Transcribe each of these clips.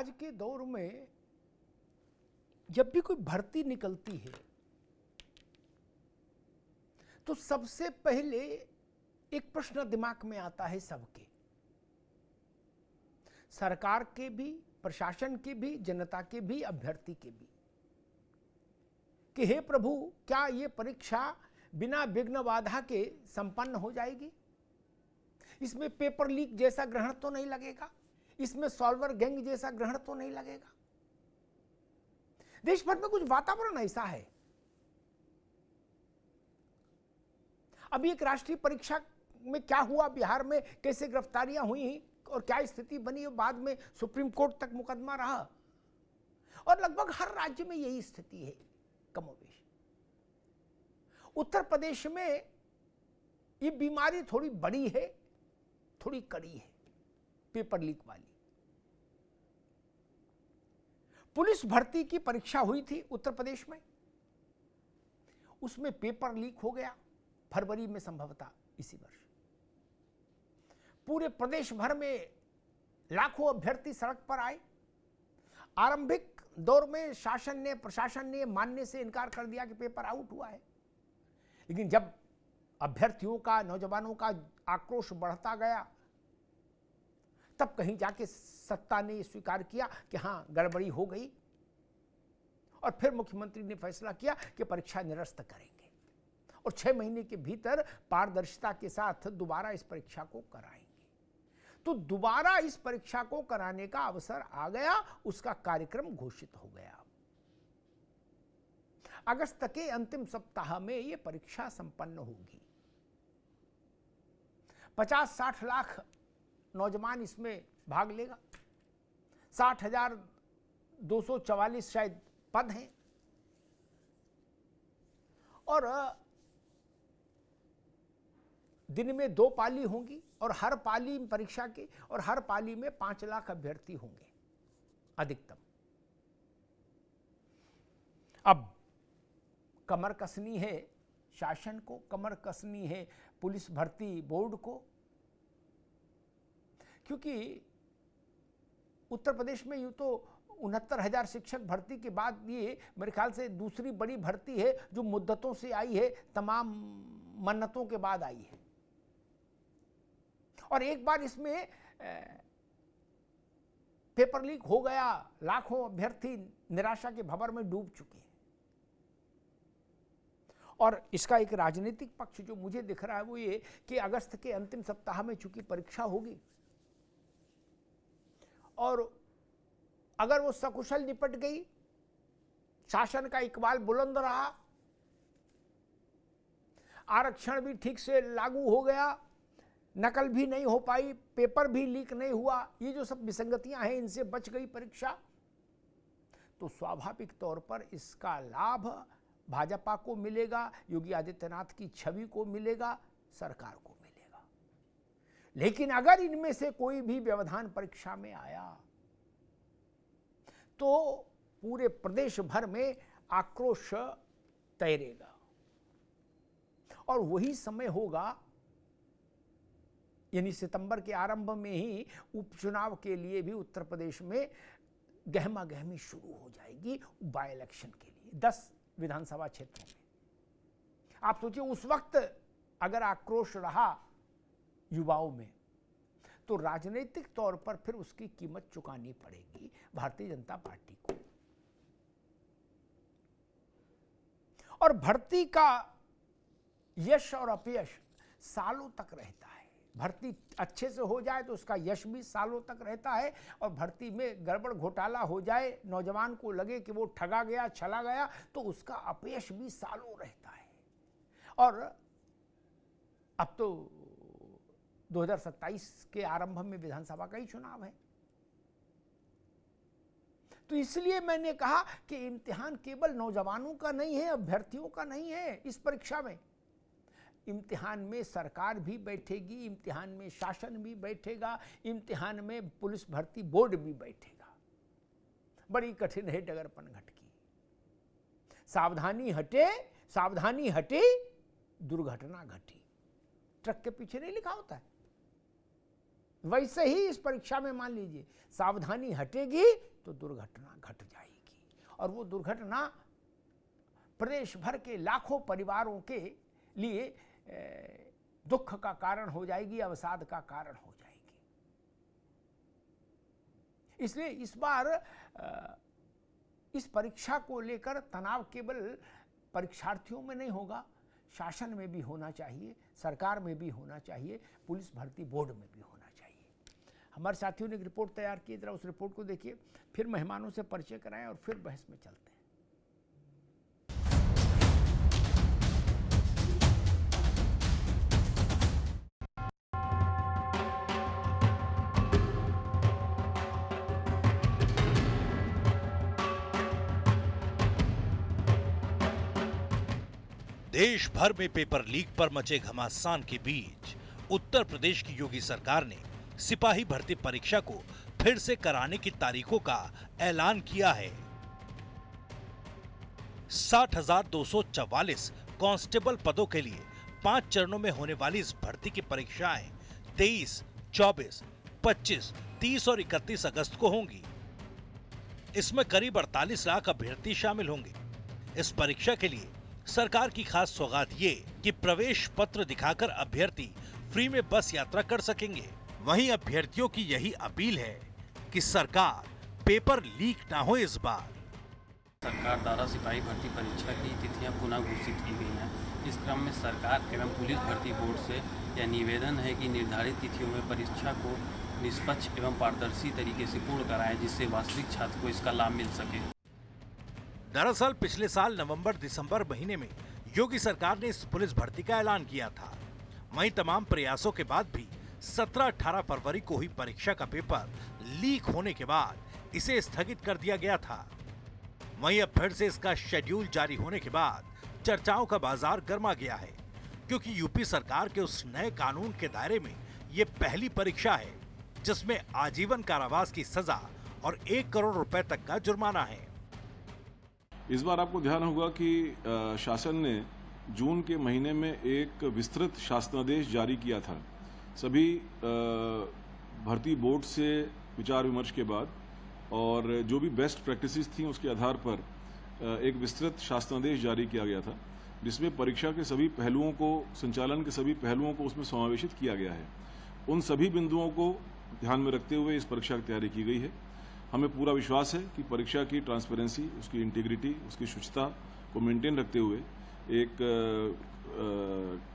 आज के दौर में जब भी कोई भर्ती निकलती है तो सबसे पहले एक प्रश्न दिमाग में आता है सबके, सरकार के भी, प्रशासन के भी, जनता के भी, अभ्यर्थी के भी, कि हे प्रभु, क्या ये परीक्षा बिना विघ्न बाधा के संपन्न हो जाएगी? इसमें पेपर लीक जैसा ग्रहण तो नहीं लगेगा? इसमें सॉल्वर गैंग जैसा ग्रहण तो नहीं लगेगा? देश भर में कुछ वातावरण ऐसा है। अभी एक राष्ट्रीय परीक्षा में क्या हुआ, बिहार में कैसे गिरफ्तारियां हुई और क्या स्थिति बनी, बाद में सुप्रीम कोर्ट तक मुकदमा रहा, और लगभग हर राज्य में यही स्थिति है कमोबेश। उत्तर प्रदेश में ये बीमारी थोड़ी बड़ी है, थोड़ी कड़ी है, पेपर लीक वाली। पुलिस भर्ती की परीक्षा हुई थी उत्तर प्रदेश में, उसमें पेपर लीक हो गया फरवरी में, संभवतः इसी वर्ष। पूरे प्रदेश भर में लाखों अभ्यर्थी सड़क पर आए। आरंभिक दौर में शासन ने, प्रशासन ने मानने से इनकार कर दिया कि पेपर आउट हुआ है, लेकिन जब अभ्यर्थियों का, नौजवानों का आक्रोश बढ़ता गया, तब कहीं जाके सत्ता ने स्वीकार किया कि हां, गड़बड़ी हो गई, और फिर मुख्यमंत्री ने फैसला किया कि परीक्षा निरस्त करेंगे और 6 महीने के भीतर पारदर्शिता के साथ दोबारा इस परीक्षा को कराएंगे। तो दोबारा इस परीक्षा को कराने का अवसर आ गया, उसका कार्यक्रम घोषित हो गया। अगस्त के अंतिम सप्ताह में यह परीक्षा संपन्न होगी। 50-60 लाख नौजवान इसमें भाग लेगा। 60,244 शायद पद हैं, और दिन में 2 पाली होंगी, और हर पाली परीक्षा के, और हर पाली में 5 लाख अभ्यर्थी होंगे अधिकतम। अब कमर कसनी है शासन को, कमर कसनी है पुलिस भर्ती बोर्ड को, क्योंकि उत्तर प्रदेश में यूं तो 69,000 शिक्षक भर्ती के बाद ये मेरे ख्याल से दूसरी बड़ी भर्ती है जो मुद्दतों से आई है, तमाम मन्नतों के बाद आई है। और एक बार इसमें पेपर लीक हो गया, लाखों अभ्यर्थी निराशा के भंवर में डूब चुके हैं। और इसका एक राजनीतिक पक्ष जो मुझे दिख रहा है वो ये कि अगस्त के अंतिम सप्ताह में चूंकि परीक्षा होगी, और अगर वो सकुशल निपट गई, शासन का इकबाल बुलंद रहा, आरक्षण भी ठीक से लागू हो गया, नकल भी नहीं हो पाई, पेपर भी लीक नहीं हुआ, ये जो सब विसंगतियां हैं इनसे बच गई परीक्षा, तो स्वाभाविक तौर पर इसका लाभ भाजपा को मिलेगा, योगी आदित्यनाथ की छवि को मिलेगा, सरकार को मिलेगा। लेकिन अगर इनमें से कोई भी व्यवधान परीक्षा में आया तो पूरे प्रदेश भर में आक्रोश तैरेगा, और वही समय होगा, यानी सितंबर के आरंभ में ही उपचुनाव के लिए भी उत्तर प्रदेश में गहमा गहमी शुरू हो जाएगी बाय इलेक्शन के लिए 10 विधानसभा क्षेत्रों में। आप सोचिए, उस वक्त अगर आक्रोश रहा युवाओं में तो राजनीतिक तौर पर फिर उसकी कीमत चुकानी पड़ेगी भारतीय जनता पार्टी को। और भर्ती का यश और अपयश सालों तक रहता है। भर्ती अच्छे से हो जाए तो उसका यश भी सालों तक रहता है, और भर्ती में गड़बड़ घोटाला हो जाए, नौजवान को लगे कि वो ठगा गया, छला गया, तो उसका अपयश भी सालों रहता है। और अब तो 2027 के आरंभ में विधानसभा का ही चुनाव है। तो इसलिए मैंने कहा कि इम्तिहान केवल नौजवानों का नहीं है, अभ्यर्थियों का नहीं है। इस परीक्षा में इम्तिहान में सरकार भी बैठेगी, इम्तिहान में शासन भी बैठेगा, इम्तिहान में पुलिस भर्ती बोर्ड भी बैठेगा। बड़ी कठिन है डगर पनघट की। सावधानी हटे दुर्घटना घटी। ट्रक के पीछे नहीं लिखा होता है? वैसे ही इस परीक्षा में मान लीजिए सावधानी हटेगी तो दुर्घटना घट जाएगी, और वो दुर्घटना प्रदेश भर के लाखों परिवारों के लिए दुख का कारण हो जाएगी, अवसाद का कारण हो जाएगी। इसलिए इस बार इस परीक्षा को लेकर तनाव केवल परीक्षार्थियों में नहीं होगा, शासन में भी होना चाहिए, सरकार में भी होना चाहिए, पुलिस भर्ती बोर्ड में भी होना चाहिए। हमारे साथियों ने एक रिपोर्ट तैयार की, जरा उस रिपोर्ट को देखिए, फिर मेहमानों से परिचय कराएं और फिर बहस में चलते हैं। देश भर में पेपर लीक पर मचे घमासान के बीच उत्तर प्रदेश की योगी सरकार ने सिपाही भर्ती परीक्षा को फिर से कराने की तारीखों का ऐलान किया है। 60,244 कांस्टेबल पदों के लिए 5 चरणों में होने वाली इस भर्ती की परीक्षाएं 23, 24, 25, 30 और 31 अगस्त को होंगी। इसमें करीब 48 लाख अभ्यर्थी शामिल होंगे। इस परीक्षा के लिए सरकार की खास सौगात ये कि प्रवेश पत्र दिखाकर अभ्यर्थी फ्री में बस यात्रा कर सकेंगे। वहीं अभ्यर्थियों की यही अपील है कि सरकार पेपर लीक ना हो। इस बार सरकार द्वारा सिपाही भर्ती परीक्षा की तिथियां पुनः घोषित की गई हैं। इस क्रम में सरकार एवं पुलिस भर्ती बोर्ड से यह निवेदन है कि निर्धारित तिथियों में परीक्षा को निष्पक्ष एवं पारदर्शी तरीके से पूर्ण कराएं, जिससे वास्तविक छात्र को इसका लाभ मिल सके। दरअसल पिछले साल नवंबर-दिसंबर महीने में योगी सरकार ने इस पुलिस भर्ती का ऐलान किया था। वहीं तमाम प्रयासों के बाद भी 17-18 फरवरी को हुई परीक्षा का पेपर लीक होने के बाद इसे स्थगित कर दिया गया था। वहीं अब फिर से इसका शेड्यूल जारी होने के बाद चर्चाओं का बाजार गर्मा गया है, क्योंकि यूपी सरकार के उस नए कानून के दायरे में ये पहली परीक्षा है जिसमें आजीवन कारावास की सजा और 1 करोड़ रुपए तक का जुर्माना है। इस बार आपको ध्यान होगा कि शासन ने जून के महीने में एक विस्तृत शासनादेश जारी किया था। सभी भर्ती बोर्ड से विचार विमर्श के बाद और जो भी बेस्ट प्रैक्टिसेस थी उसके आधार पर एक विस्तृत शासनादेश जारी किया गया था, जिसमें परीक्षा के सभी पहलुओं को, संचालन के सभी पहलुओं को उसमें समावेशित किया गया है। उन सभी बिंदुओं को ध्यान में रखते हुए इस परीक्षा की तैयारी की गई है। हमें पूरा विश्वास है कि परीक्षा की ट्रांसपेरेंसी, उसकी इंटीग्रिटी, उसकी शुचिता को मेंटेन रखते हुए एक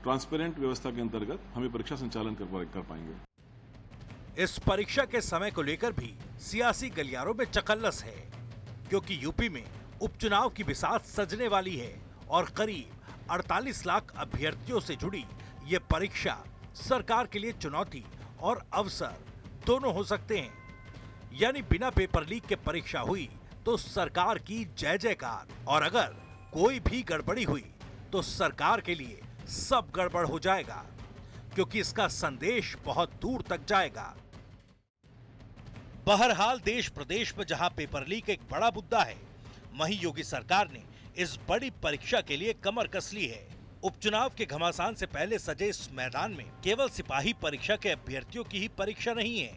ट्रांसपेरेंट व्यवस्था के अंतर्गत हमें परीक्षा संचालन कर पाएंगे। इस परीक्षा के समय को लेकर भी सियासी गलियारों में चकल्लस है, क्योंकि यूपी में उपचुनाव की बिसात सजने वाली है और करीब 48 लाख अभ्यर्थियों से जुड़ी ये परीक्षा सरकार के लिए चुनौती और अवसर दोनों हो सकते हैं। यानी बिना पेपर लीक के परीक्षा हुई तो सरकार की जय जयकार, और अगर कोई भी गड़बड़ी हुई तो सरकार के लिए सब गड़बड़ हो जाएगा, क्योंकि इसका संदेश बहुत दूर तक जाएगा। बहरहाल देश प्रदेश में जहां पेपर लीक एक बड़ा मुद्दा है, वहीं योगी सरकार ने इस बड़ी परीक्षा के लिए कमर कस ली है। उपचुनाव के घमासान से पहले सजे इस मैदान में केवल सिपाही परीक्षा के अभ्यर्थियों की ही परीक्षा नहीं है,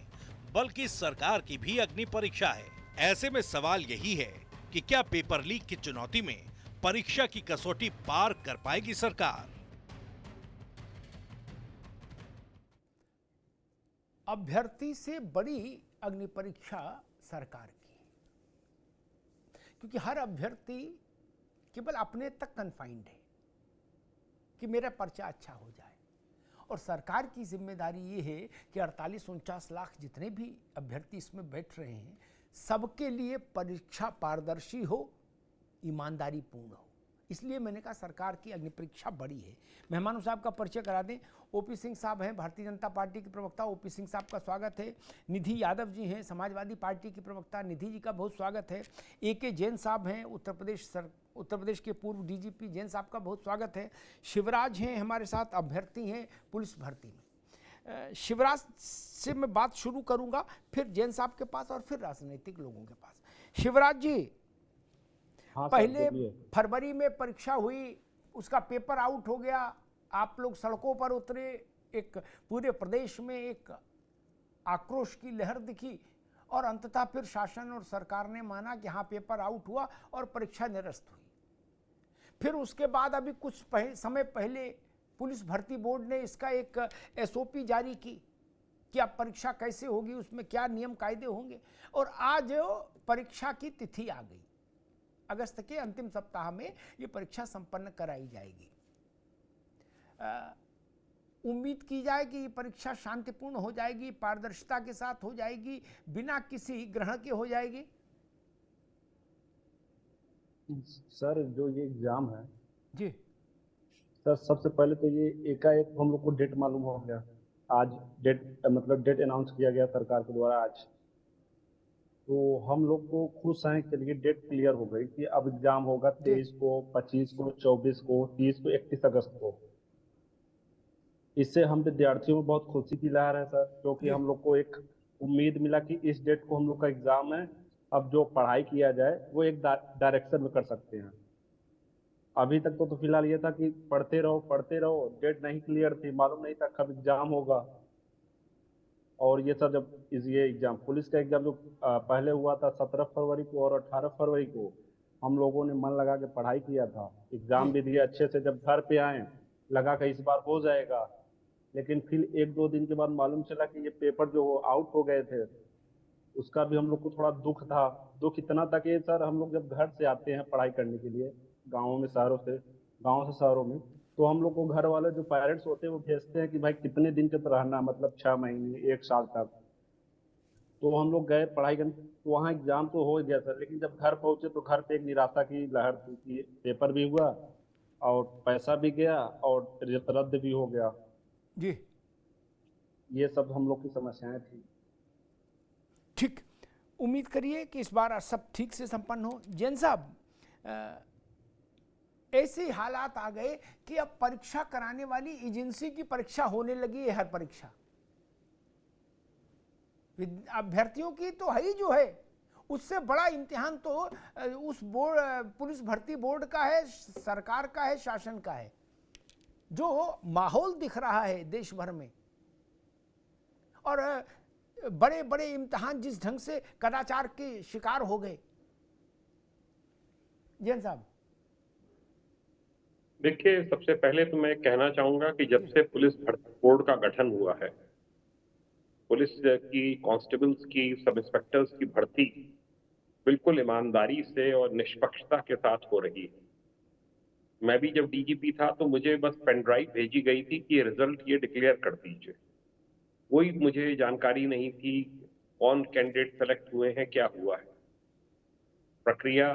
बल्कि सरकार की भी अग्नि परीक्षा है। ऐसे में सवाल यही है कि क्या पेपर लीक की चुनौती में परीक्षा की कसौटी पार कर पाएगी सरकार? अभ्यर्थी से बड़ी अग्नि परीक्षा सरकार की, क्योंकि हर अभ्यर्थी केवल अपने तक कन्फाइंड है कि मेरा पर्चा अच्छा हो जाए, और सरकार की जिम्मेदारी ये है कि 48-49 लाख जितने भी अभ्यर्थी इसमें बैठ रहे हैं, सबके लिए परीक्षा पारदर्शी हो, ईमानदारी पूर्ण हो। इसलिए मैंने कहा सरकार की अग्नि परीक्षा बड़ी है। मेहमानों साहब का परिचय करा दें। ओपी सिंह साहब हैं, भारतीय जनता पार्टी के प्रवक्ता, ओपी सिंह साहब का स्वागत है। निधि यादव जी हैं, समाजवादी पार्टी की प्रवक्ता, निधि जी का बहुत स्वागत है। ए.के. जैन साहब हैं, उत्तर प्रदेश के पूर्व डीजीपी, जैन साहब का बहुत स्वागत है। शिवराज हैं हमारे साथ, अभ्यर्थी हैं पुलिस भर्ती में। शिवराज से मैं बात शुरू करूंगा, फिर जैन साहब के पास और फिर राजनीतिक लोगों के पास। शिवराज जी, पहले फरवरी में परीक्षा हुई, उसका पेपर आउट हो गया, आप लोग सड़कों पर उतरे, एक पूरे प्रदेश में एक आक्रोश की लहर दिखी और अंततः फिर शासन और सरकार ने माना कि हाँ पेपर आउट हुआ और परीक्षा निरस्त हुई। फिर उसके बाद अभी कुछ समय पहले पुलिस भर्ती बोर्ड ने इसका एक एसओपी जारी की कि अब परीक्षा कैसे होगी, उसमें क्या नियम कायदे होंगे, और आज परीक्षा की तिथि आ गई। अगस्त के अंतिम सप्ताह में ये परीक्षा संपन्न कराई जाएगी। उम्मीद की जाए कि ये परीक्षा शांतिपूर्ण हो जाएगी, पारदर्शिता के साथ हो जाएगी, बिना किसी ग्रहण के हो जाएगी। सर जो ये एग्जाम है जी सर, सबसे पहले तो ये एकाएक हम लोग को डेट मालूम हो गया। आज डेट अनाउंस किया गया सरकार के द्वारा आज। तो हम लोग को खुश हैं, चलिए डेट क्लियर हो गई कि अब एग्जाम होगा 23 को, 25 को, 24 को, 30 को, 31 अगस्त को। इससे हम विद्यार्थियों में बहुत खुशी की लहर है सर, क्योंकि हम लोग को एक उम्मीद मिला कि इस डेट को हम लोग का एग्जाम है। अब जो पढ़ाई किया जाए वो एक डायरेक्शन में कर सकते हैं। अभी तक तो फिलहाल ये था कि पढ़ते रहो, डेट नहीं क्लियर थी, मालूम नहीं था कब एग्जाम होगा। और ये सर जब ये एग्जाम, पुलिस का एग्जाम जो पहले हुआ था 17 फरवरी को और 18 फरवरी को, हम लोगों ने मन लगा के पढ़ाई किया था, एग्जाम भी दिया अच्छे से। जब घर पे आए लगा कि इस बार हो जाएगा, लेकिन फिर 1-2 दिन के बाद मालूम चला कि ये पेपर जो आउट हो गए थे। उसका भी हम लोग को थोड़ा दुख था। दुख इतना था कि सर हम लोग जब घर से आते हैं पढ़ाई करने के लिए गाँव से शहरों में, तो हम लोग को घर वाले जो पेरेंट्स होते हैं वो भेजते हैं कि भाई कितने दिन तक रहना, मतलब 6 महीने 1 साल तक। तो हम लोग गए पढ़ाई करने, तो वहाँ एग्जाम तो हो गया सर, लेकिन जब घर पहुंचे तो घर पे एक निराशा की लहर थी कि पेपर भी हुआ और पैसा भी गया और रद्द भी हो गया जी। ये सब हम लोग की समस्याएं थी। ठीक, उम्मीद करिए कि इस बार सब ठीक से संपन्न हो। जैन साहब, ऐसे हालात आ गए कि अब परीक्षा कराने वाली एजेंसी की परीक्षा होने लगी है। हर परीक्षा अभ्यर्थियों की तो है ही जो है, उससे बड़ा इम्तिहान तो उस बोर्ड, पुलिस भर्ती बोर्ड का है, सरकार का है, शासन का है। जो माहौल दिख रहा है देश भर में, और बड़े बड़े इम्तिहान जिस ढंग से कदाचार के शिकार हो गए। जैन साहब, देखिए, सबसे पहले तो मैं कहना चाहूंगा कि जब से पुलिस भर्ती बोर्ड का गठन हुआ है, पुलिस की, कांस्टेबल्स की, सब इंस्पेक्टर्स की भर्ती बिल्कुल ईमानदारी से और निष्पक्षता के साथ हो रही है। मैं भी जब डीजीपी था तो मुझे बस पेन ड्राइव भेजी गई थी कि रिजल्ट ये डिक्लेयर कर दीजिए। कोई मुझे जानकारी नहीं थी कौन कैंडिडेट सेलेक्ट हुए हैं, क्या हुआ है। प्रक्रिया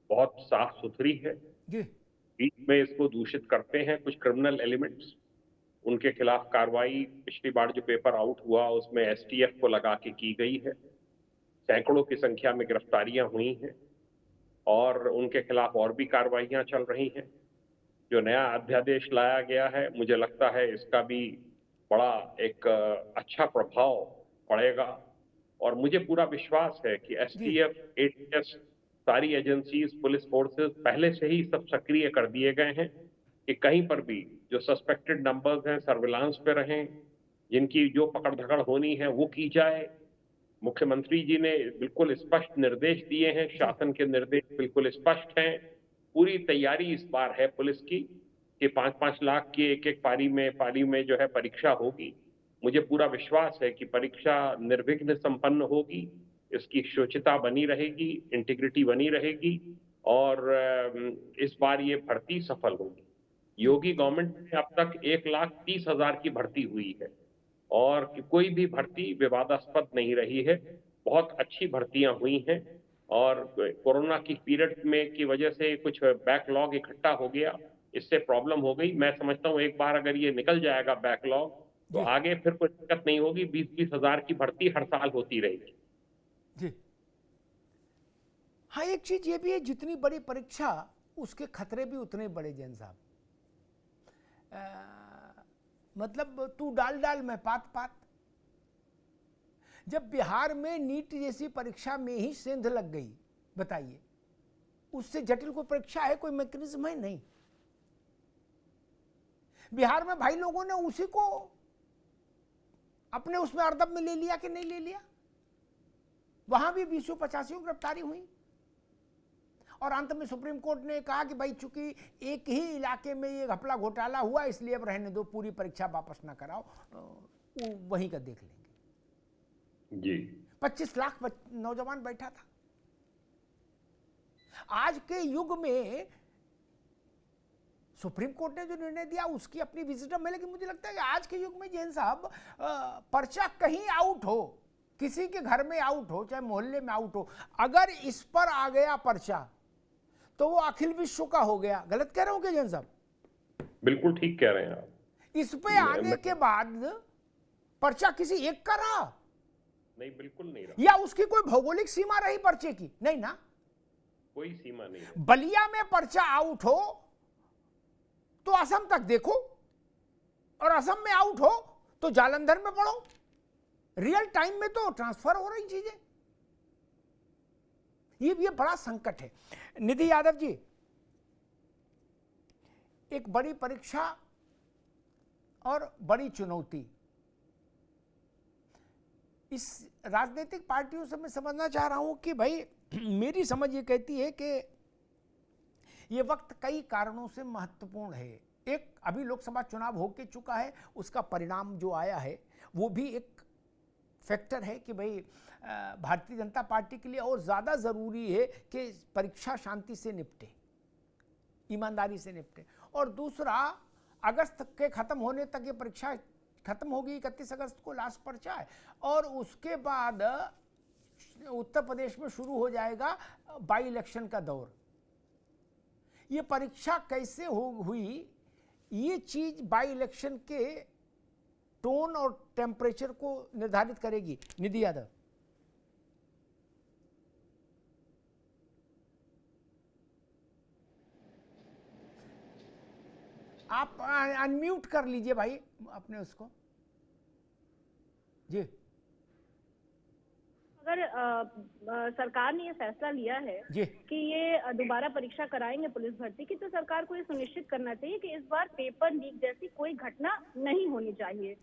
बहुत साफ सुथरी है। बीच में इसको दूषित करते हैं कुछ क्रिमिनल एलिमेंट्स, उनके खिलाफ कार्रवाई पिछली बार जो पेपर आउट हुआ उसमें एसटीएफ को लगा के की गई है। सैकड़ों की संख्या में गिरफ्तारियां हुई हैं और उनके खिलाफ और भी कार्रवाइयां चल रही हैं। जो नया अध्यादेश लाया गया है, मुझे लगता है इसका भी बड़ा एक अच्छा प्रभाव पड़ेगा। और मुझे पूरा विश्वास है कि एसटीएफ, एटीएस, सारी एजेंसीज, पुलिस फोर्सेस पहले से ही सब सक्रिय कर दिए गए हैं कि कहीं पर भी जो सस्पेक्टेड नंबर्स हैं सर्विलांस पे रहें, जिनकी जो पकड़ धकड़ होनी है वो की जाए। मुख्यमंत्री जी ने बिल्कुल स्पष्ट निर्देश दिए हैं, शासन के निर्देश बिल्कुल स्पष्ट हैं। पूरी तैयारी इस बार है पुलिस की कि 5-5 लाख की एक पारी में जो है परीक्षा होगी। मुझे पूरा विश्वास है कि परीक्षा निर्विघ्न संपन्न होगी, इसकी शुचिता बनी रहेगी, इंटीग्रिटी बनी रहेगी और इस बार ये भर्ती सफल होगी। योगी गवर्नमेंट में अब तक 1,30,000 की भर्ती हुई है और कोई भी भर्ती विवादास्पद नहीं रही है। बहुत अच्छी भर्तियां हुई हैं और कोरोना की पीरियड में की वजह से कुछ बैकलॉग इकट्ठा हो गया, इससे प्रॉब्लम हो गई। मैं समझता हूँ एक बार अगर ये निकल जाएगा बैकलॉग तो आगे फिर कोई दिक्कत नहीं होगी। 20-20 हजार की भर्ती हर साल होती रहेगी। जी हाँ, एक चीज ये भी है, जितनी बड़ी परीक्षा उसके खतरे भी उतने बड़े। जैन साहब, मतलब तू डाल मैं पात। जब बिहार में नीट जैसी परीक्षा में ही सेंध लग गई, बताइए उससे जटिल कोई परीक्षा है, कोई मैकेनिज्म है? नहीं। बिहार में भाई लोगों ने उसी को अपने उसमें अर्दब में ले लिया कि नहीं ले लिया। वहां भी 285 गिरफ्तारी हुई और अंत में सुप्रीम कोर्ट ने कहा कि भाई चूंकि एक ही इलाके में ये घपला घोटाला हुआ इसलिए अब रहने दो, पूरी परीक्षा वापस ना कराओ, वहीं का देख लेंगे। जी 25 लाख नौजवान बैठा था। आज के युग में सुप्रीम कोर्ट ने जो निर्णय दिया उसकी अपनी विजिटम है, लेकिन मुझे लगता है कि आज के युग में जैन साहब पर्चा कहीं आउट हो, किसी के घर में आउट हो, चाहे मोहल्ले में आउट हो, अगर इस पर आ गया पर्चा तो वो अखिल विश्व का हो गया। गलत कह रहा हूं क्या जैन साहब? बिल्कुल ठीक कह रहे हैं आप। इस पे आने के बाद पर्चा किसी एक का रहा? नहीं, बिल्कुल नहीं रहा। या उसकी कोई भौगोलिक सीमा रही पर्चे की? नहीं ना, कोई सीमा नहीं रही। बलिया में पर्चा आउट हो तो असम तक देखो, और असम में आउट हो तो जालंधर में पढ़ो। रियल टाइम में तो ट्रांसफर हो रही चीजें। ये बड़ा संकट है। निधि यादव जी, एक बड़ी परीक्षा और बड़ी चुनौती, इस राजनीतिक पार्टियों से मैं समझना चाह रहा हूं कि भाई मेरी समझ ये कहती है कि ये वक्त कई कारणों से महत्वपूर्ण है। एक, अभी लोकसभा चुनाव होके चुका है, उसका परिणाम जो आया है वो भी एक फैक्टर है कि भाई भारतीय जनता पार्टी के लिए और ज़्यादा ज़रूरी है कि परीक्षा शांति से निपटे, ईमानदारी से निपटे। और दूसरा, अगस्त के ख़त्म होने तक ये परीक्षा खत्म होगी, 31 अगस्त को लास्ट पर्चा है, और उसके बाद उत्तर प्रदेश में शुरू हो जाएगा बाई इलेक्शन का दौर। ये परीक्षा कैसे हुई, ये चीज बाई इलेक्शन के टोन और टेम्परेचर को निर्धारित करेगी। निधि यादव, आप अनम्यूट कर लीजिए भाई अपने उसको जी। अगर सरकार ने ये फैसला लिया है जी कि ये दोबारा परीक्षा कराएंगे पुलिस भर्ती की, तो सरकार को ये सुनिश्चित करना चाहिए कि इस बार पेपर लीक जैसी कोई घटना नहीं होनी चाहिए।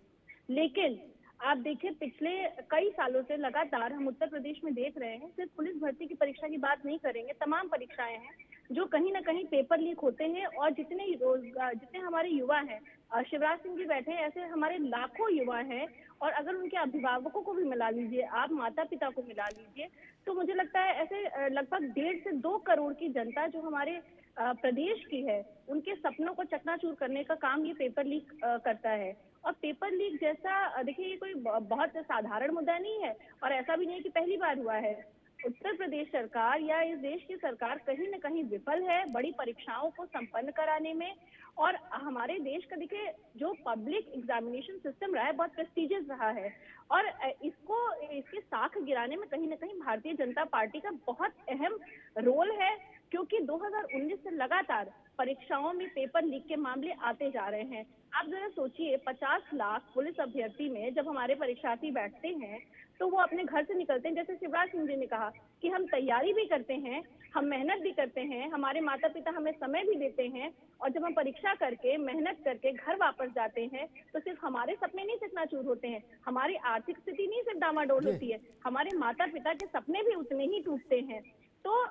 लेकिन आप देखिए, पिछले कई सालों से लगातार हम उत्तर प्रदेश में देख रहे हैं, सिर्फ पुलिस भर्ती की परीक्षा की बात नहीं करेंगे, तमाम परीक्षाएं हैं जो कहीं ना कहीं पेपर लीक होते हैं। और जितने हमारे युवा हैं, शिवराज सिंह जी बैठे हैं, ऐसे हमारे लाखों युवा हैं, और अगर उनके अभिभावकों को भी मिला लीजिए, आप माता पिता को मिला लीजिए, तो मुझे लगता है ऐसे लगभग 1.5 से 2 करोड़ की जनता जो हमारे प्रदेश की है, उनके सपनों को चकनाचूर करने का काम ये पेपर लीक करता है। और पेपर लीक जैसा, देखिए, ये कोई बहुत साधारण मुद्दा नहीं है, और ऐसा भी नहीं है कि पहली बार हुआ है। उत्तर प्रदेश सरकार या इस देश की सरकार कहीं न कहीं विफल है बड़ी परीक्षाओं को संपन्न कराने में। और हमारे देश का देखिए जो पब्लिक एग्जामिनेशन सिस्टम रहा है, बहुत प्रेस्टिजियस रहा है, और इसके साख गिराने में कहीं न कहीं भारतीय जनता पार्टी का बहुत अहम रोल है, क्योंकि 2019 से लगातार परीक्षाओं में पेपर लीक के मामले आते जा रहे हैं। आप जरा सोचिए, 50 लाख पुलिस अभ्यर्थी में जब हमारे परीक्षार्थी बैठते हैं तो वो अपने घर से निकलते हैं, जैसे शिवराज सिंह जी ने कहा कि हम तैयारी भी करते हैं, हम मेहनत भी करते हैं, हमारे माता पिता हमें समय भी देते हैं, और जब हम परीक्षा करके मेहनत करके घर वापस जाते हैं तो सिर्फ हमारे सपने नहीं चकनाचूर होते हैं, हमारी आर्थिक स्थिति नहीं सिर्फ डामाडोल होती है, हमारे माता पिता के सपने भी उतने ही टूटते हैं। तो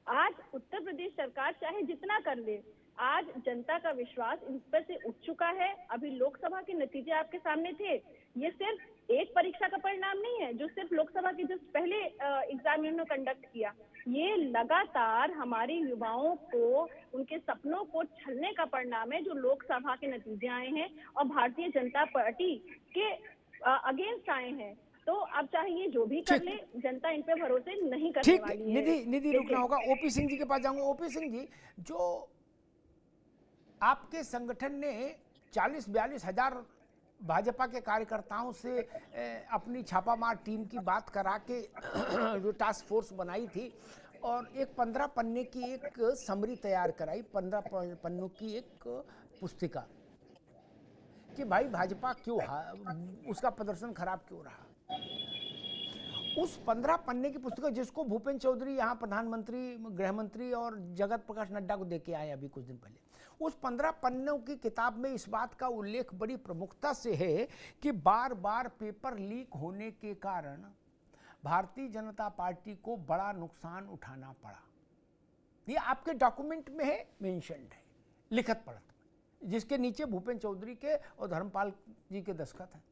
आज उत्तर प्रदेश सरकार चाहे जितना कर ले, आज जनता का विश्वास इन पर से उठ चुका है। अभी लोकसभा के नतीजे आपके सामने थे, ये सिर्फ एक परीक्षा का परिणाम नहीं है जो सिर्फ लोकसभा के जस्ट पहले एग्जाम इन्होंने कंडक्ट किया, ये लगातार हमारे युवाओं को उनके सपनों को छलने का परिणाम है जो लोकसभा के नतीजे आए हैं और भारतीय जनता पार्टी के अगेंस्ट आए हैं। तो अब चाहे ये जो भी कर ले, जनता इन पे भरोसे नहीं करने वाली है। निधि रुकना होगा। ओपी सिंह जी के पास जाऊंगा। ओपी सिंह जी, जो आपके संगठन ने 40-42 हजार भाजपा के कार्यकर्ताओं से अपनी छापामार टीम की बात करा के जो टास्क फोर्स बनाई थी, और एक 15 पन्ने की एक समरी तैयार कराई, 15 पन्नों की एक पुस्तिका, कि भाई भाजपा क्यों उसका प्रदर्शन खराब क्यों रहा। उस 15 पन्ने की पुस्तक जिसको भूपेंद्र चौधरी यहाँ प्रधानमंत्री, गृह मंत्री और जगत प्रकाश नड्डा को देके आए अभी कुछ दिन पहले, उस 15 पन्नों की किताब में इस बात का उल्लेख बड़ी प्रमुखता से है कि बार बार पेपर लीक होने के कारण भारतीय जनता पार्टी को बड़ा नुकसान उठाना पड़ा। ये आपके डॉक्यूमेंट में है, मेंशन्ड है, लिखत पढ़त में, जिसके नीचे भूपेंद्र चौधरी के और धर्मपाल जी के दस्तखत हैं।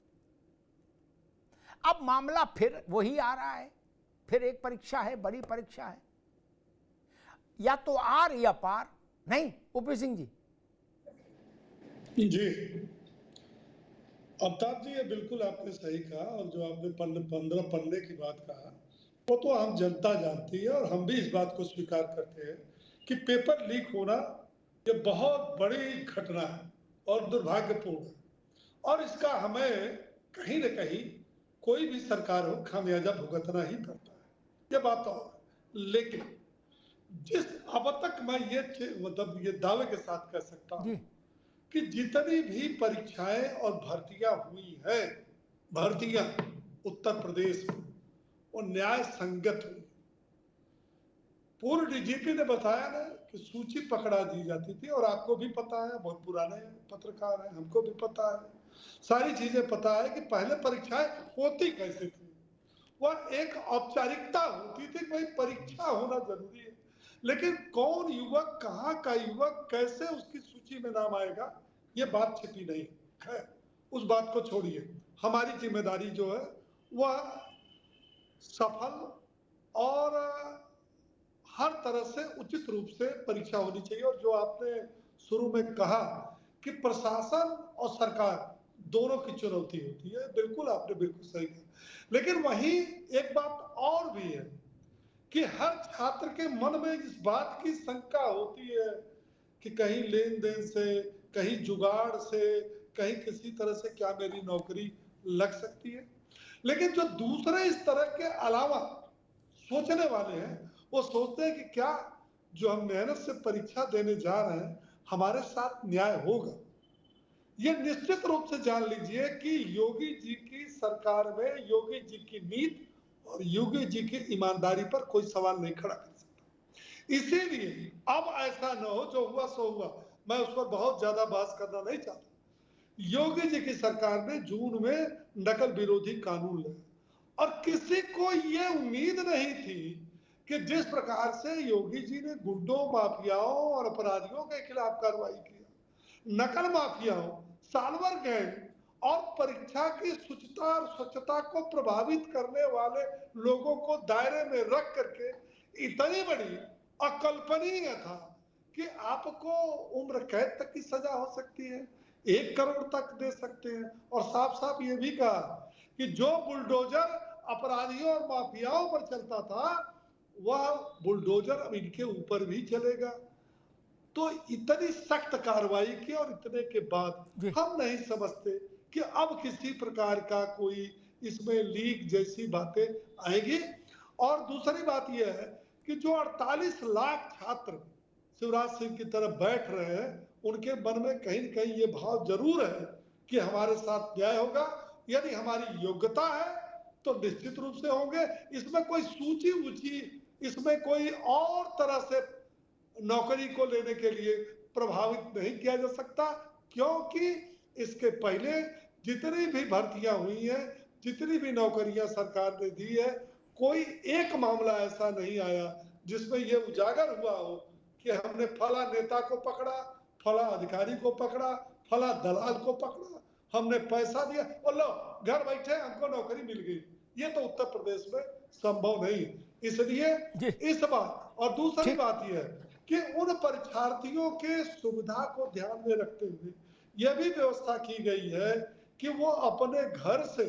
अब मामला फिर वही आ रहा है, फिर एक परीक्षा है, बड़ी परीक्षा है, या तो आर या पार। नहीं ओपी सिंह जी? जी अवतार जी, ये बिल्कुल आपने सही कहा, और जो आपने 15 पन्ने की बात कहा वो तो हम जनता जानती है, और हम भी इस बात को स्वीकार करते हैं कि पेपर लीक होना ये बहुत बड़ी घटना है और दुर्भाग्यपूर्ण है, और इसका हमें कहीं न कहीं कोई भी सरकार हो खामियाजा भुगतना ही पड़ता है, ये बात तो है। लेकिन जिस अब तक मैं ये दावे के साथ कह सकता हूँ कि जितनी भी परीक्षाएं और भर्तियां हुई है, भर्तियां उत्तर प्रदेश में, वो न्याय संगत हुई। पूर्व डीजीपी ने बताया ना कि सूची पकड़ा दी जाती थी, और आपको भी पता है, बहुत पुराने पत्रकार हैं, हमको भी पता है, सारी चीजें पता है कि पहले परीक्षाएं होती कैसे थी। वह एक औपचारिकता होती थी, भाई परीक्षा होना जरूरी है, लेकिन कौन युवक, कहाँ का युवक, कैसे उसकी सूची में नाम आएगा, ये बात छिपी नहीं है। उस बात को छोड़िए, हमारी जिम्मेदारी जो है वह सफल और हर तरह से उचित रूप से परीक्षा होनी चाहिए। और जो आपने शुरू में कहा कि प्रशासन और सरकार दोनों की चुनौती होती है, बिल्कुल आपने बिल्कुल सही कहा, लेकिन वहीं एक बात और भी है कि हर छात्र के मन में इस बात की शंका होती है कि कहीं लेन देन से, कहीं जुगाड़ से, कहीं किसी तरह से क्या मेरी नौकरी लग सकती है। लेकिन जो दूसरे इस तरह के अलावा सोचने वाले हैं, वो सोचते हैं कि क्या जो हम मेहनत से परीक्षा देने जा रहे हैं हमारे साथ न्याय होगा। ये निश्चित रूप से जान लीजिए कि योगी जी की सरकार में योगी जी की नीति और योगी जी की ईमानदारी पर कोई सवाल नहीं खड़ा कर सकता। इसीलिए अब ऐसा न हो, जो हुआ सो हुआ, मैं उस पर बहुत ज्यादा बहस करना नहीं चाहता। योगी जी की सरकार ने जून में नकल विरोधी कानून लाया, और किसी को ये उम्मीद नहीं थी कि जिस प्रकार से योगी जी ने गुंडों, माफियाओं और अपराधियों के खिलाफ कार्रवाई किया, नकल माफियाओं, साल्वर गैंग और परीक्षा की शुचिता और स्वच्छता को प्रभावित करने वाले लोगों को दायरे में रख करके इतनी बड़ी अकल्पनीय था कि आपको उम्र कैद तक की सजा हो सकती है, 1 करोड़ तक दे सकते हैं। और साफ साफ ये भी कहा कि जो बुलडोजर अपराधियों और माफियाओं पर चलता था, वह बुलडोजर अब इनके ऊपर भी चलेगा। तो इतनी सख्त कार्रवाई की, और इतने के बाद हम नहीं समझते कि अब किसी प्रकार का कोई इसमें लीक जैसी बातें आएगी। और दूसरी बात यह है कि जो 48 लाख छात्र शिवराज सिंह की तरफ बैठ रहे हैं, उनके मन में कहीं न कहीं ये भाव जरूर है कि हमारे साथ न्याय होगा। यदि हमारी योग्यता है तो निश्चित रूप से होंगे। इसमें कोई सूची ऊंची, इसमें कोई और तरह से नौकरी को लेने के लिए प्रभावित नहीं किया जा सकता, क्योंकि इसके पहले जितनी भी भर्तियां हुई हैं, जितनी भी नौकरियां सरकार ने दी है, कोई एक मामला ऐसा नहीं आया जिसमें यह उजागर हुआ हो कि हमने फला नेता को पकड़ा, फला अधिकारी को पकड़ा, फला दलाल को पकड़ा, हमने पैसा दिया और लो घर बैठे हमको नौकरी मिल गई। ये तो उत्तर प्रदेश में संभव नहीं। इसलिए इस बात, और दूसरी बात यह है कि उन परीक्षार्थियों के सुविधा को ध्यान में रखते हुए यह भी व्यवस्था की गई है कि वो अपने घर से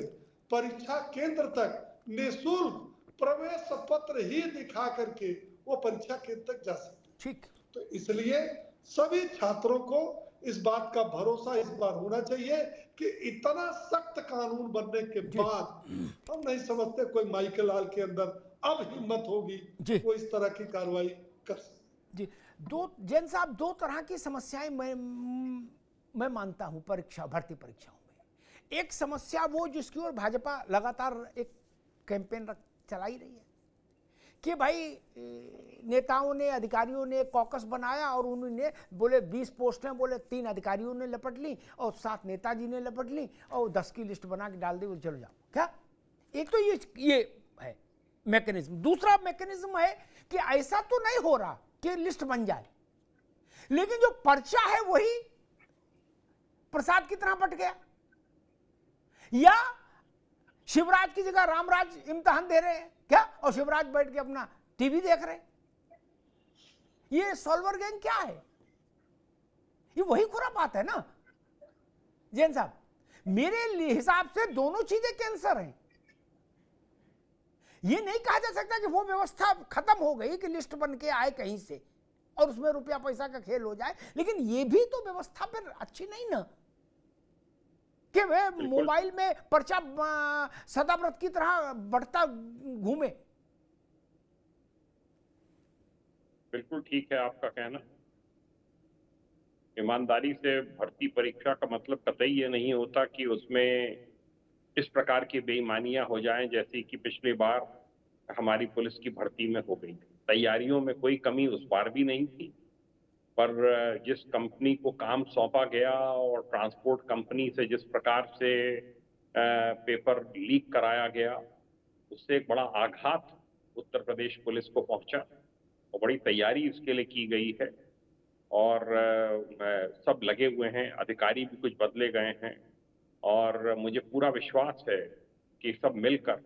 परीक्षा केंद्र तक निःशुल्क प्रवेश पत्र ही दिखा करके वो परीक्षा केंद्र तक जा सकते। ठीक। तो इसलिए सभी छात्रों को इस बात का भरोसा इस बार होना चाहिए कि इतना सख्त कानून बनने के बाद हम नहीं समझते कोई माइकल लाल के अंदर अब हिम्मत होगी वो इस तरह की कार्रवाई कर सकते। जी, जैन साहब, 2 तरह की समस्याएं मैं मानता हूं भर्ती परीक्षाओं में। एक समस्या वो जिसकी ओर भाजपा लगातार एक कैंपेन चला ही रही है कि भाई नेताओं ने, अधिकारियों ने कॉकस बनाया और उन्होंने बोले 20 पोस्टें, बोले 3 अधिकारियों ने लपट ली और 7 नेताजी ने लपट ली और 10 की लिस्ट बना के डाल दी, बोले चलो जाओ। क्या एक तो ये है मैकेनिज्म। दूसरा मैकेनिज्म है कि ऐसा तो नहीं हो रहा कि लिस्ट बन जाए, लेकिन जो पर्चा है वही प्रसाद की तरह बट गया, या शिवराज की जगह रामराज इम्तिहान दे रहे हैं क्या, और शिवराज बैठ के अपना टीवी देख रहे। ये सॉल्वर गैंग क्या है? ये वही खुरापात है ना जैन साहब। मेरे हिसाब से दोनों चीजें कैंसर हैं। ये नहीं कहा जा सकता कि वो व्यवस्था खत्म हो गई कि लिस्ट बन के आए कहीं से और उसमें रुपया पैसा का खेल हो जाए, लेकिन ये भी तो व्यवस्था फिर अच्छी नहीं ना कि वे मोबाइल में पर्चा सदाव्रत की तरह बढ़ता घूमे। बिल्कुल ठीक है आपका कहना। ईमानदारी से भर्ती परीक्षा का मतलब कतई ये नहीं होता कि उसमें इस प्रकार की बेईमानियां हो जाएं जैसी कि पिछली बार हमारी पुलिस की भर्ती में हो गई थी। तैयारियों में कोई कमी उस बार भी नहीं थी, पर जिस कंपनी को काम सौंपा गया और ट्रांसपोर्ट कंपनी से जिस प्रकार से पेपर लीक कराया गया, उससे एक बड़ा आघात उत्तर प्रदेश पुलिस को पहुंचा और बड़ी तैयारी इसके लिए की गई है और सब लगे हुए हैं, अधिकारी भी कुछ बदले गए हैं और मुझे पूरा विश्वास है कि सब मिलकर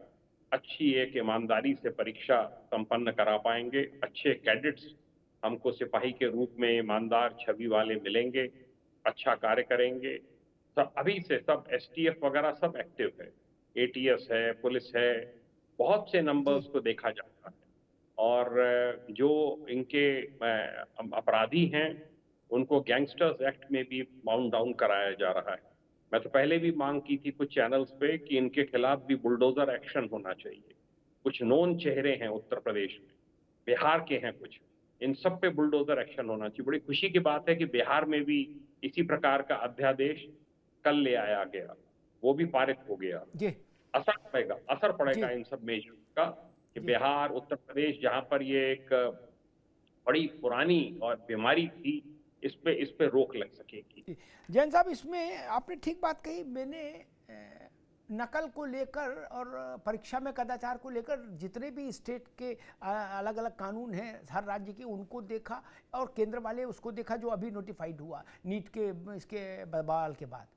अच्छी एक ईमानदारी से परीक्षा संपन्न करा पाएंगे। अच्छे कैडेट्स हमको सिपाही के रूप में ईमानदार छवि वाले मिलेंगे, अच्छा कार्य करेंगे। सब अभी से सब एसटीएफ वगैरह सब एक्टिव है, एटीएस है, पुलिस है, बहुत से नंबर्स को देखा जाता है और जो इनके अपराधी हैं उनको गैंगस्टर्स एक्ट में भी बाउंड डाउन कराया जा रहा है। मैं तो पहले भी मांग की थी कुछ चैनल्स पे कि इनके खिलाफ भी बुलडोजर एक्शन होना चाहिए। कुछ नोन चेहरे हैं उत्तर प्रदेश में, बिहार के हैं कुछ, इन सब पे बुलडोजर एक्शन होना चाहिए। बड़ी खुशी की बात है कि बिहार में भी इसी प्रकार का अध्यादेश कल ले आया गया, वो भी पारित हो गया। असर पड़ेगा इन सब मेजर का कि बिहार, उत्तर प्रदेश जहां पर ये एक बड़ी पुरानी और बीमारी थी, इस पे रोक लग सकेगी। जैन साहब, इसमें आपने ठीक बात कही। मैंने नकल को लेकर और परीक्षा में कदाचार को लेकर जितने भी स्टेट के अलग अलग कानून हैं हर राज्य के, उनको देखा और केंद्र वाले उसको देखा जो अभी नोटिफाइड हुआ नीट के इसके बवाल के बाद।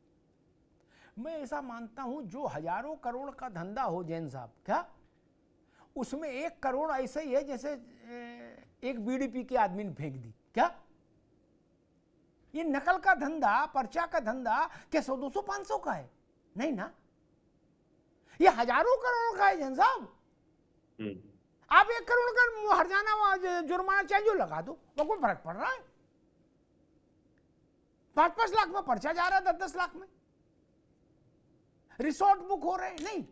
मैं ऐसा मानता हूं जो हजारों करोड़ का धंधा हो जैन साहब, क्या उसमें 1 करोड़ ऐसे ही है जैसे एक बीड़ी पी के आदमी ने फेंक दी। क्या ये नकल का धंधा, पर्चा का धंधा क्या 100, 200, 500 का है? नहीं ना, ये हजारों करोड़ का है जैन साहब। आप 1 करोड़ का हर्जाना जुर्माना चाहिए जो लगा दो, वो कोई फर्क पड़ रहा है? 5-5 लाख में पर्चा जा रहा है, 10-10 लाख में रिसोर्ट बुक हो रहे हैं। नहीं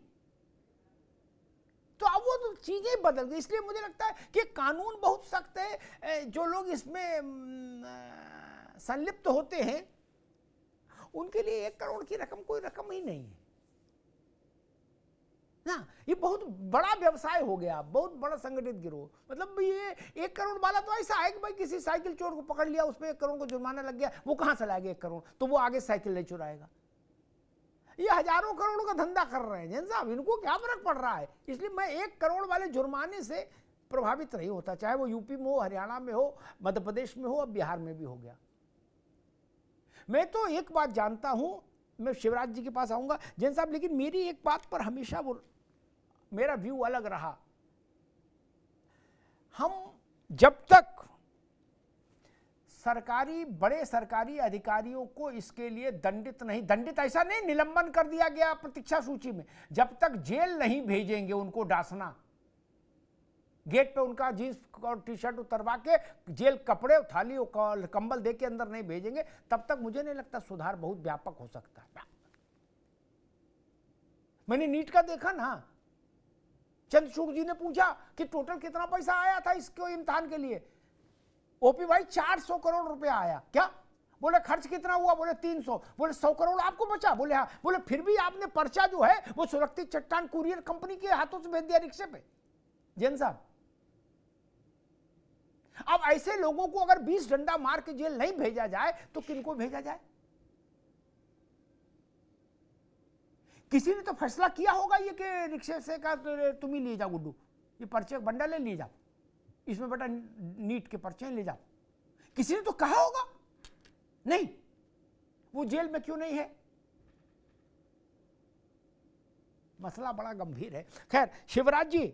तो अब वो तो चीजें बदल गई। इसलिए मुझे लगता है कि कानून बहुत सख्त है। जो लोग इसमें संलिप्त होते हैं उनके लिए 1 करोड़ की रकम कोई रकम ही नहीं है ना। ये बहुत बड़ा व्यवसाय हो गया, बहुत बड़ा संगठित गिरोह। मतलब ये 1 करोड़ वाला तो ऐसा है कि भाई किसी साइकिल चोर को पकड़ लिया, उस पर 1 करोड़ को जुर्माना लग गया, वो कहां से लाएगा 1 करोड़? तो वो आगे साइकिल नहीं चुराएगा। ये हजारों करोड़ का धंधा कर रहे हैं जैन साहब, इनको क्या फर्क पड़ रहा है? इसलिए मैं 1 करोड़ वाले जुर्माने से प्रभावित नहीं होता, चाहे वो यूपी में हो, हरियाणा में हो, मध्य प्रदेश में हो, अब बिहार में भी हो गया। मैं तो एक बात जानता हूं, मैं शिवराज जी के पास आऊंगा जैन साहब, लेकिन मेरी एक बात पर हमेशा वो मेरा व्यू अलग रहा। हम जब तक बड़े सरकारी अधिकारियों को इसके लिए दंडित ऐसा नहीं, निलंबन कर दिया गया प्रतीक्षा सूची में, जब तक जेल नहीं भेजेंगे उनको डांसना, गेट पे उनका जींस और टी शर्ट उतरवा के जेल कपड़े, थाली और कंबल दे के अंदर नहीं भेजेंगे, तब तक मुझे नहीं लगता सुधार बहुत व्यापक हो सकता है। मैंने नीट का देखा ना, चंद्रचूड़ जी ने पूछा कि टोटल कितना पैसा आया था इसको इम्तिहान के लिए। ओपी भाई 400 करोड़ रुपया आया। क्या बोले? खर्च कितना हुआ? बोले 300। बोले 100 करोड़ आपको बचा? बोले हाँ। बोले फिर भी आपने पर्चा जो है वो सुरक्षित चट्टान कुरियर कंपनी के हाथों से भेज दिया रिक्शे पे। जैन साहब, अब ऐसे लोगों को अगर 20 डंडा मार के जेल नहीं भेजा जाए तो किनको भेजा जाए? किसी ने तो फैसला किया होगा ये कि रिक्शे से का तुम ही ले जाओ गुड्डू, ये पर्चे बंडल ले जाओ, इसमें बेटा नीट के पर्चे ले जाओ। किसी ने तो कहा होगा। नहीं, वो जेल में क्यों नहीं है? मसला बड़ा गंभीर है। खैर शिवराज जी,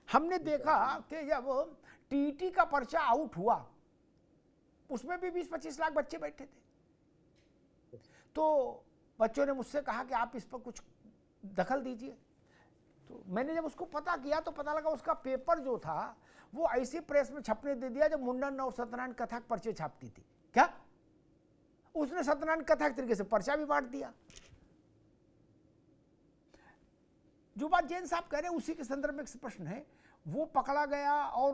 हमने देखा कि जब टीटी का पर्चा आउट हुआ उसमें भी 20-25 लाख बच्चे बैठे थे, तो बच्चों ने मुझसे कहा कि आप इस पर कुछ दखल दीजिए। तो मैंने जब उसको पता किया तो पता लगा उसका पेपर जो था वो ऐसी प्रेस में छपने दे दिया जब मुंडन और सत्यनारायण कथा पर्चे छापती थी। क्या उसने सत्यनारायण कथा के तरीके से पर्चा भी बांट दिया। जो बात जैन साहब कह रहे हैं उसी के संदर्भ में एक प्रश्न है। वो पकड़ा गया और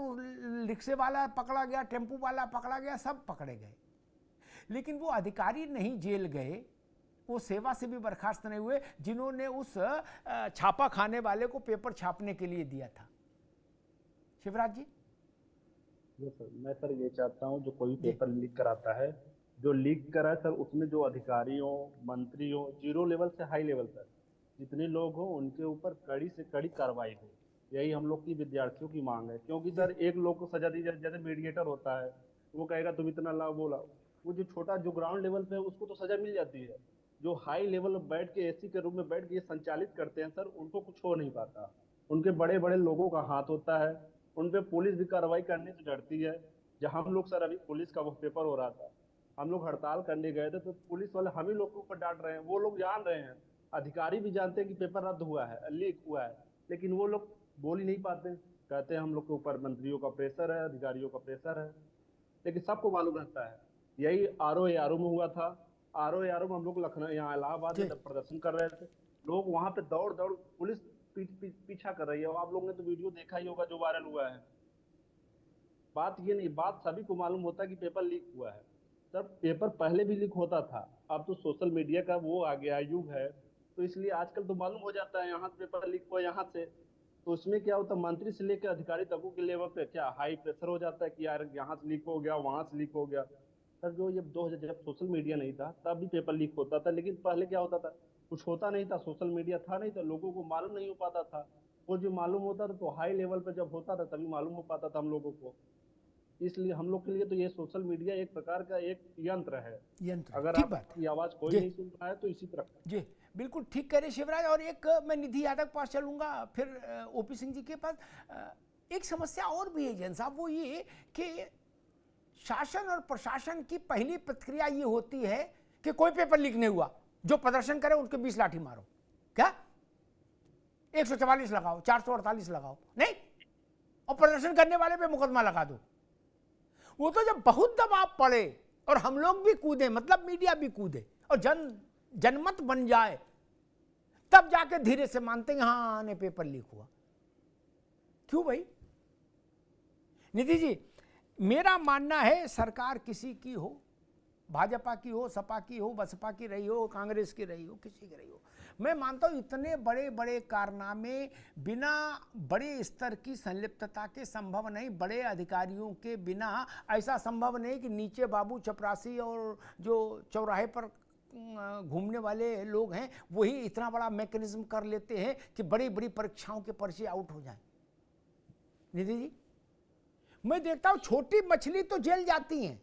रिक्शे वाला पकड़ा गया, टेम्पू वाला पकड़ा गया, सब पकड़े गए, लेकिन वो अधिकारी नहीं जेल गए, वो सेवा से भी बर्खास्त नहीं हुए जिन्होंने उस छापा खाने वाले को पेपर छापने के लिए दिया था। शिवराज जी। सर, मैं सर ये चाहता हूँ जो कोई पेपर लीक कराता है, जो लीक करा है सर, उसमें जो अधिकारियों, मंत्रियों, जीरो लेवल से हाई लेवल तक जितने लोग हो उनके ऊपर कड़ी से कड़ी कार्रवाई हो। यही हम लोग की विद्यार्थियों की मांग है। क्योंकि सर एक लोग को सजा दी जाए, जैसे मीडिएटर होता है, वो कहेगा तुम इतना लाओ वो लाओ, वो जो छोटा जो ग्राउंड लेवल पे है उसको तो सजा मिल जाती है। जो हाई लेवल बैठ के एसी के रूम में बैठ के ये संचालित करते हैं सर, उनको कुछ हो नहीं पाता। उनके बड़े बड़े लोगों का हाथ होता है, उन पे पुलिस भी कार्रवाई करने से डरती है। जहाँ हम लोग सर अभी पुलिस का वो पेपर हो रहा था, हम लोग हड़ताल करने गए थे तो पुलिस वाले हम ही लोग के ऊपर डांट रहे हैं। वो लोग जान रहे हैं, अधिकारी भी जानते हैं कि पेपर रद्द हुआ है, लीक हुआ है, लेकिन वो लोग बोल ही नहीं पाते। कहते हैं हम लोग के ऊपर मंत्रियों का प्रेशर है, अधिकारियों का प्रेशर है, लेकिन सबको मालूम रहता है। यही आरओ में हुआ था। आरओ में हम लोग लखनऊ, यहाँ इलाहाबाद में प्रदर्शन कर रहे थे, लोग वहां पे दौड़ दौड़ पुलिस पीछा कर रही है। आप लोगों ने तो वीडियो देखा ही होगा जो वायरल हुआ है। बात ये नहीं, बात सभी को मालूम होता है कि पेपर लीक हुआ है। सर पेपर पहले भी लीक होता था, अब तो सोशल मीडिया का वो आ गया युग है, तो इसलिए आजकल तो मालूम हो जाता है यहाँ से पेपर लीक हुआ, यहाँ से। तो उसमें क्या होता है, मंत्री से लेकर अधिकारी तक के लेवल पे क्या हाई प्रेशर हो जाता है कि यार यहाँ से लीक हो गया, वहां से लीक हो गया। सर जो ये 2000 जब सोशल मीडिया नहीं था तब भी पेपर लीक होता था, लेकिन पहले क्या होता था, कुछ होता नहीं था, सोशल मीडिया था नहीं, तो लोगों को मालूम नहीं हो पाता था। वो जो मालूम होता था तो हाई लेवल पे जब होता था तभी मालूम हो पाता था हम लोगों को। इसलिए हम लोग के लिए तो ये सोशल मीडिया एक प्रकार का एक यंत्र है। अगर आपकी आवाज कोई नहीं सुन रहा है तो इसी तरह। जी बिल्कुल ठीक कह रहे शिवराज। और एक मैं निधि यादव के पास चलूंगा, फिर ओपी सिंह जी के पास। एक समस्या और भी है जैन साहब, वो ये कि शासन और प्रशासन की पहली प्रतिक्रिया ये होती है कि कोई पेपर लीक नहीं हुआ, जो प्रदर्शन करे उनके 20 लाठी मारो। क्या 144 लगाओ, 448 लगाओ, नहीं, और प्रदर्शन करने वाले पे मुकदमा लगा दो। वो तो जब बहुत दबाव पड़े और हम लोग भी कूदे, मतलब मीडिया भी कूदे और जनमत बन जाए, तब जाके धीरे से मानते हैं हाँ ने पेपर लीक हुआ। क्यों भाई? निधि जी, मेरा मानना है सरकार किसी की हो, भाजपा की हो, सपा की हो, बसपा की रही हो, कांग्रेस की रही हो, किसी की रही हो, मैं मानता हूँ इतने बड़े बड़े कारनामे बिना बड़े स्तर की संलिप्तता के संभव नहीं। बड़े अधिकारियों के बिना ऐसा संभव नहीं कि नीचे बाबू चपरासी और जो चौराहे पर घूमने वाले लोग हैं वही इतना बड़ा मैकेनिज्म कर लेते हैं कि बड़ी बड़ी परीक्षाओं के पर्चे आउट हो जाएं। निधि जी, मैं देखता हूं छोटी मछली तो जेल जाती हैं,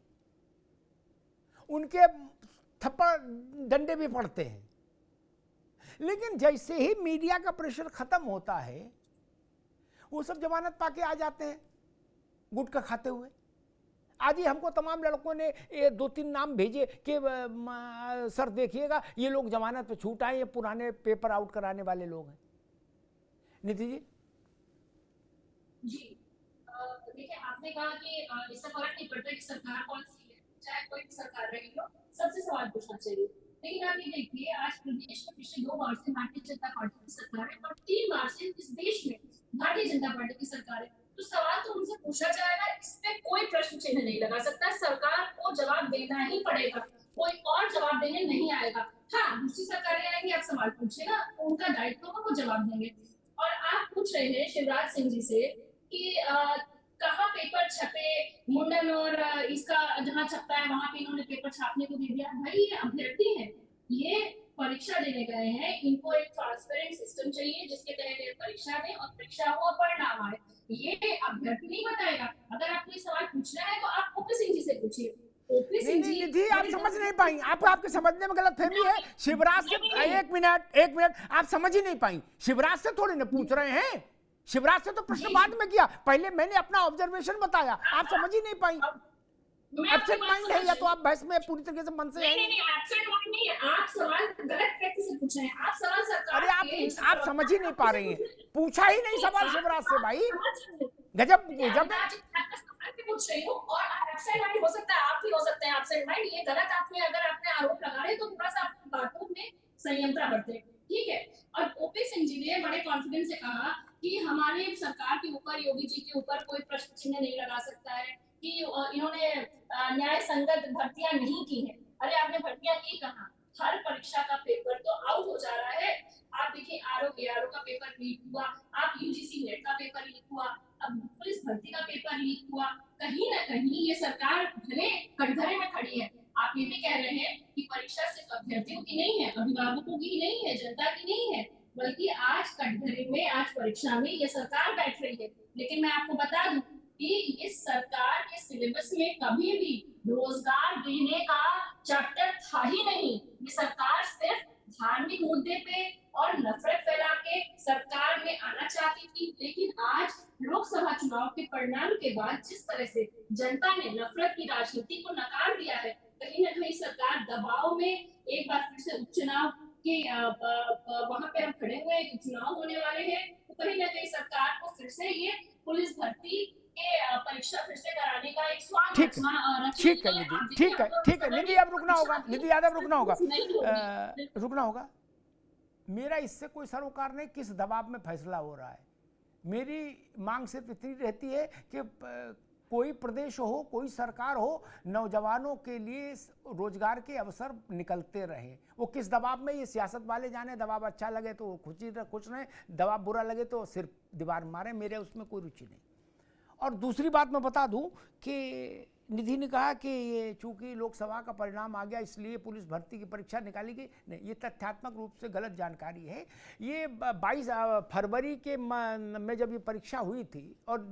उनके थप्पड़ डंडे भी पड़ते हैं, लेकिन जैसे ही मीडिया का प्रेशर खत्म होता है वो सब जमानत पाके आ जाते हैं गुटखा खाते हुए। आज ही हमको तमाम लड़कों ने ये 2-3 नाम भेजे कि सर देखिएगा ये लोग जमानत पे छूट आए, ये पुराने पेपर आउट कराने वाले लोग हैं। निधि जी। जी देखिए, आपने कहा कि इससे फर्क नहीं पड़ता कि सरकार कौन सी है, चाहे कोई भी सरकार रही हो, सबसे सवाल पूछना चाहिए। लेकिन आप ये देखिए, आज प्रदेश में पिछले 2 बार से भारतीय जनता पार्टी की सरकार है और 3 बार से इस देश में भारतीय जनता पार्टी की सरकार है, तो सवाल तो उनसे पूछा जाएगा, इस पे कोई प्रश्न चिन्ह नहीं लगा सकता। सरकार को जवाब देना ही पड़ेगा, कोई और जवाब देने नहीं आएगा। हाँ, दूसरी सरकारें आएंगी, आप सवाल पूछेगा, उनका दायित्व होगा, वो जवाब देंगे। और आप पूछ रहे हैं शिवराज सिंह जी से कि कहाँ पेपर छपे, मुंडन और इसका जहाँ छपता है वहां पे इन्होंने पेपर छापने को दे दिया। भाई ये अभ्यर्थी हैं, ये परीक्षा देने गए हैं, इनको एक ट्रांसपेरेंट सिस्टम चाहिए जिसके तहत ये परीक्षा दें और परीक्षा हो और परिणाम आए। ये अभ्यर्थी नहीं बताएगा। अगर आपको ये सवाल पूछना है तो आप ओपी सिंह जी से पूछिए। नहीं निधि, आप समझ नहीं पाई, आपके समझने में गलतफहमी है। शिवराज से एक मिनट आप समझ ही नहीं पाई। शिवराज से थोड़ी ना पूछ रहे हैं, शिवराज से तो प्रश्न बाद में किया, पहले मैंने अपना ऑब्जर्वेशन बताया, आप समझ ही नहीं पाई। एब्सेंट माइंड है या तो आप बहस में पूरी तरीके से मन से है। नहीं एब्सेंट माइंड नहीं है, आप सवाल गलत व्यक्ति से पूछ रहे हैं। आप सवाल सरकार, अरे आप समझ ही नहीं पा रही हैं, पूछा ही नहीं सवाल शिवराज से भाई, गजब पूछ रही हूँ। और एब्सेंट माइंड हो सकता है, आप भी हो सकते हैं एब्सेंट माइंड, ये गलत अगर आपने आरोप लगा रहे तो थोड़ा सा अपनी बातों में संयमता बरतें, ठीक है। और ओपी सिंह जी ने बड़े कॉन्फिडेंस से कहा कि हमारे सरकार के ऊपर, योगी जी के ऊपर कोई प्रश्न चिन्ह नहीं लगा सकता है कि इन्होंने न्याय संगत भर्तियां नहीं की है। अरे आपने भर्तियां की कहाँ? हर परीक्षा का पेपर तो आउट हो जा रहा है। आप देखिए आरओ का पेपर लीक हुआ, आप यूजीसी नेट का पेपर लीक हुआ, अब पुलिस भर्ती का पेपर लीक हुआ। कहीं ना कहीं ये सरकार भले कटघरे में खड़ी है। आप ये भी कह रहे हैं कि परीक्षा सिर्फ अभ्यर्थियों की नहीं है, अभिभावकों की नहीं है, जनता की नहीं है, बल्कि आज कटघरे में, आज परीक्षा में ये सरकार बैठ रही है। लेकिन मैं आपको बता दूं कि इस सरकार के सिलेबस में कभी भी रोजगार देने का चैप्टर था ही नहीं। ये सरकार सिर्फ धार्मिक मुद्दे पे और नफरत फैला के सरकार में आना चाहती थी। लेकिन आज लोकसभा चुनाव के परिणाम के बाद जिस तरह से जनता ने नफरत की राजनीति को नकार दिया है, कहीं ना कहीं सरकार दबाव में एक बार फिर से उपचुनाव के वहां पे हम खड़े हुए हैं, चुनाव होने वाले हैं, तो कहीं ना कहीं सरकार को फिर से ये पुलिस भर्ती के परीक्षा फिर से कराने का एक स्वाद ठीक है निधि, ठीक है निधि, अब रुकना होगा, निधि यादव रुकना होगा। मेरा इससे कोई सरोकार नहीं किस दबाव में फैसला हो रहा है। मेरी मांग सिर्फ इतनी रहती है कि कोई प्रदेश हो, कोई सरकार हो, नौजवानों के लिए रोजगार के अवसर निकलते रहे। वो किस दबाव में, ये सियासत वाले जाने, दबाव अच्छा लगे तो खुश रहें, दबाव बुरा लगे तो सिर्फ दीवार मारे, मेरे उसमें कोई रुचि नहीं। और दूसरी बात मैं बता दूं कि निधि ने कहा कि ये चूंकि लोकसभा का परिणाम आ गया इसलिए पुलिस भर्ती की परीक्षा निकाली गई, नहीं, ये तथ्यात्मक रूप से गलत जानकारी है। ये 22 फरवरी के में जब ये परीक्षा हुई थी और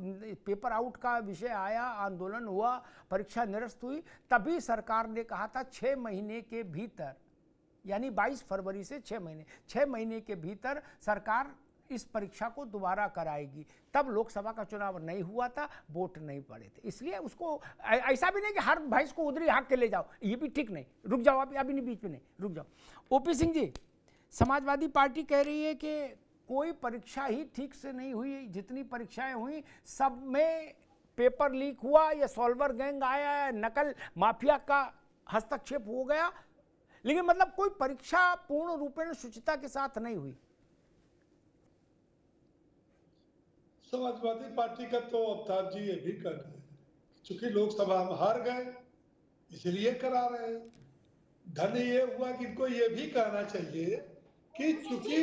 पेपर आउट का विषय आया, आंदोलन हुआ, परीक्षा निरस्त हुई, तभी सरकार ने कहा था 6 महीने के भीतर, यानी 22 फरवरी से 6 महीने के भीतर सरकार इस परीक्षा को दोबारा कराएगी। तब लोकसभा का चुनाव नहीं हुआ था, वोट नहीं पड़े थे, इसलिए उसको ऐसा भी नहीं कि हर भैंस को उधरी हाँक के ले जाओ, ये भी ठीक नहीं। रुक जाओ, अभी नहीं, बीच में नहीं, रुक जाओ। ओपी सिंह जी, समाजवादी पार्टी कह रही है कि कोई परीक्षा ही ठीक से नहीं हुई, जितनी परीक्षाएं हुई सब में पेपर लीक हुआ, या सॉल्वर गैंग आया, नकल माफिया का हस्तक्षेप हो गया, लेकिन मतलब कोई परीक्षा पूर्ण रूपेण शुचिता के साथ नहीं हुई। समाजवादी पार्टी का तो अवतार जी ये भी कर रहे हैं, चूंकि लोकसभा में हार गए इसलिए करा रहे हैं। धन ये हुआ कि इनको ये भी कहना चाहिए कि चूंकि